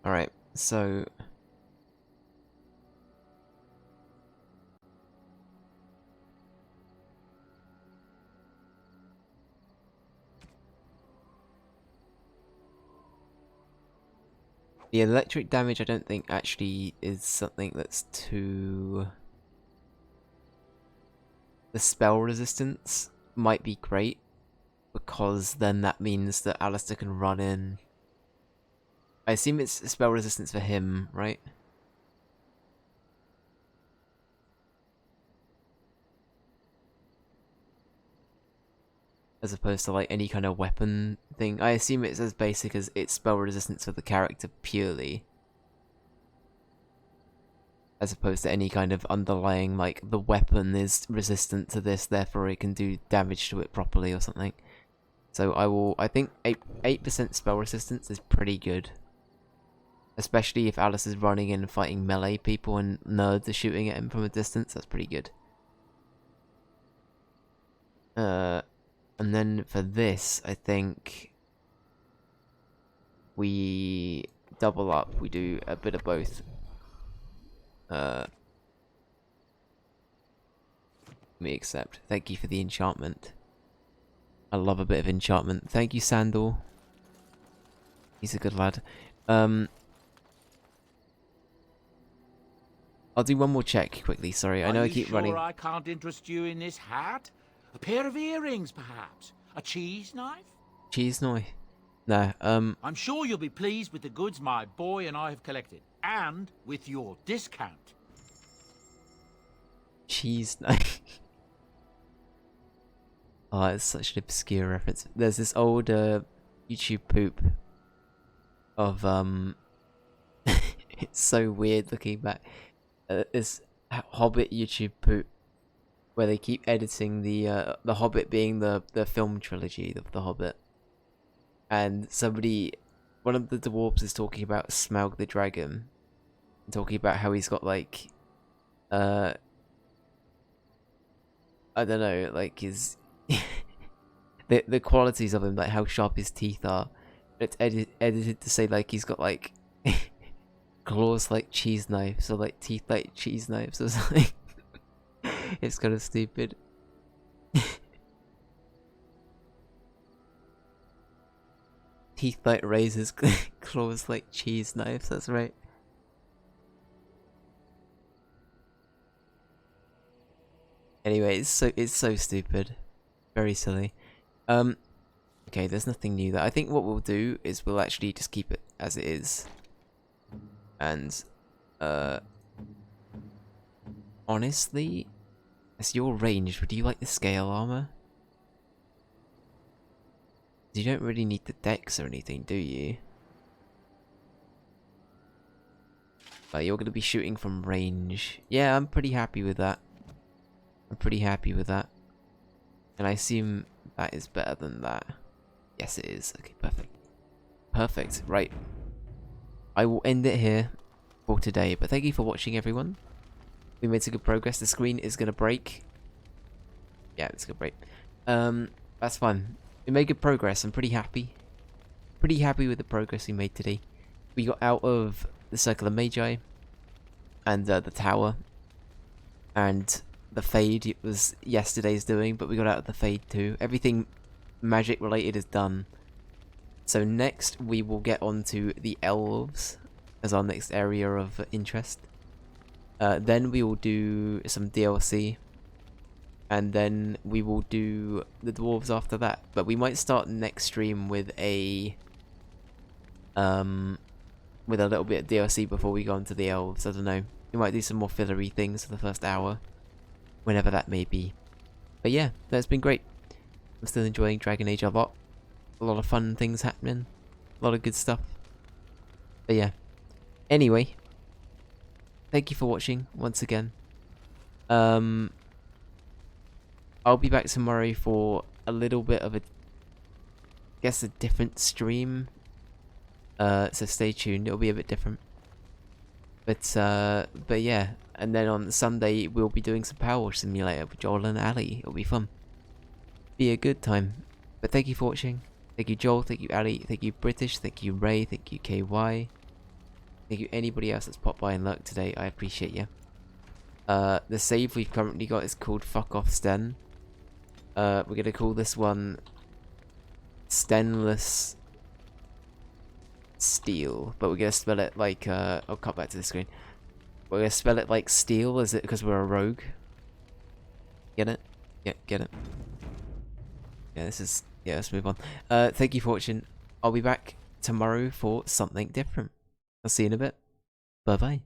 Alright, so... the electric damage I don't think actually is something that's too... The spell resistance might be great, because then that means that Alistair can run in. I assume it's spell resistance for him, right? As opposed to like any kind of weapon thing. I assume it's as basic as it's spell resistance for the character purely. As opposed to any kind of underlying, like, the weapon is resistant to this, therefore it can do damage to it properly or something. So I think 8% spell resistance is pretty good. Especially if Alice is running in and fighting melee people and nerds are shooting at him from a distance, that's pretty good. And then for this, I think we double up, we do a bit of both. Me accept. Thank you for the enchantment. I love a bit of enchantment. Thank you, Sandal. He's a good lad. I'll do one more check quickly, sorry. I know I keep running. Are you sure I can't interest you in this hat? A pair of earrings, perhaps? A cheese knife? Cheese knife? No, I'm sure you'll be pleased with the goods my boy and I have collected. And with your discount. cheese knife. Oh, it's such an obscure reference. There's this old YouTube poop of it's so weird looking back. This Hobbit YouTube poop where they keep editing the Hobbit being the film trilogy of the Hobbit, and one of the dwarves is talking about Smaug the dragon, talking about how he's got like I don't know, like his the qualities of him, like how sharp his teeth are. It's edited to say like he's got like claws like cheese knives, or like teeth like cheese knives or something. It's kind of stupid. Teeth like razors, claws like cheese knives, that's right. Anyway, it's so stupid. Very silly. Okay, there's nothing new there. I think what we'll do is we'll actually just keep it as it is. And, honestly, as your range, would you like the scale armor? You don't really need the dex or anything, do you? You're going to be shooting from range. Yeah, I'm pretty happy with that. I'm pretty happy with that. And I assume that is better than that. Yes, it is. Okay, perfect. Perfect. Right. I will end it here for today. But thank you for watching, everyone. We made some good progress. The screen is going to break. Yeah, it's going to break. That's fine. We made good progress. I'm pretty happy. Pretty happy with the progress we made today. We got out of the Circle of Magi and the tower and the Fade. It was yesterday's doing, but we got out of the Fade too. Everything magic related is done. So next we will get onto the Elves as our next area of interest. Then we will do some DLC. And then we will do the Dwarves after that. But we might start next stream with a little bit of DLC before we go on to the Elves. I don't know. We might do some more fillery things for the first hour. Whenever that may be. But yeah, that's been great. I'm still enjoying Dragon Age a lot. A lot of fun things happening. A lot of good stuff. But yeah. Anyway. Thank you for watching once again. I'll be back tomorrow for a little bit of a different stream. So stay tuned, it'll be a bit different. But yeah, and then on Sunday we'll be doing some Power Wash Simulator with Joel and Ali. It'll be fun. Be a good time. But thank you for watching. Thank you Joel, thank you Ali, thank you British, thank you Ray, thank you KY. Thank you anybody else that's popped by and lurked today, I appreciate you. The save we've currently got is called Fuck Off Sten. We're gonna call this one Stenless Steel, but we're gonna spell it like I'll cut back to the screen. We're gonna spell it like steel, is it because we're a rogue? Get it? Yeah, get it. Yeah, let's move on. Thank you for watching. I'll be back tomorrow for something different. I'll see you in a bit. Bye bye.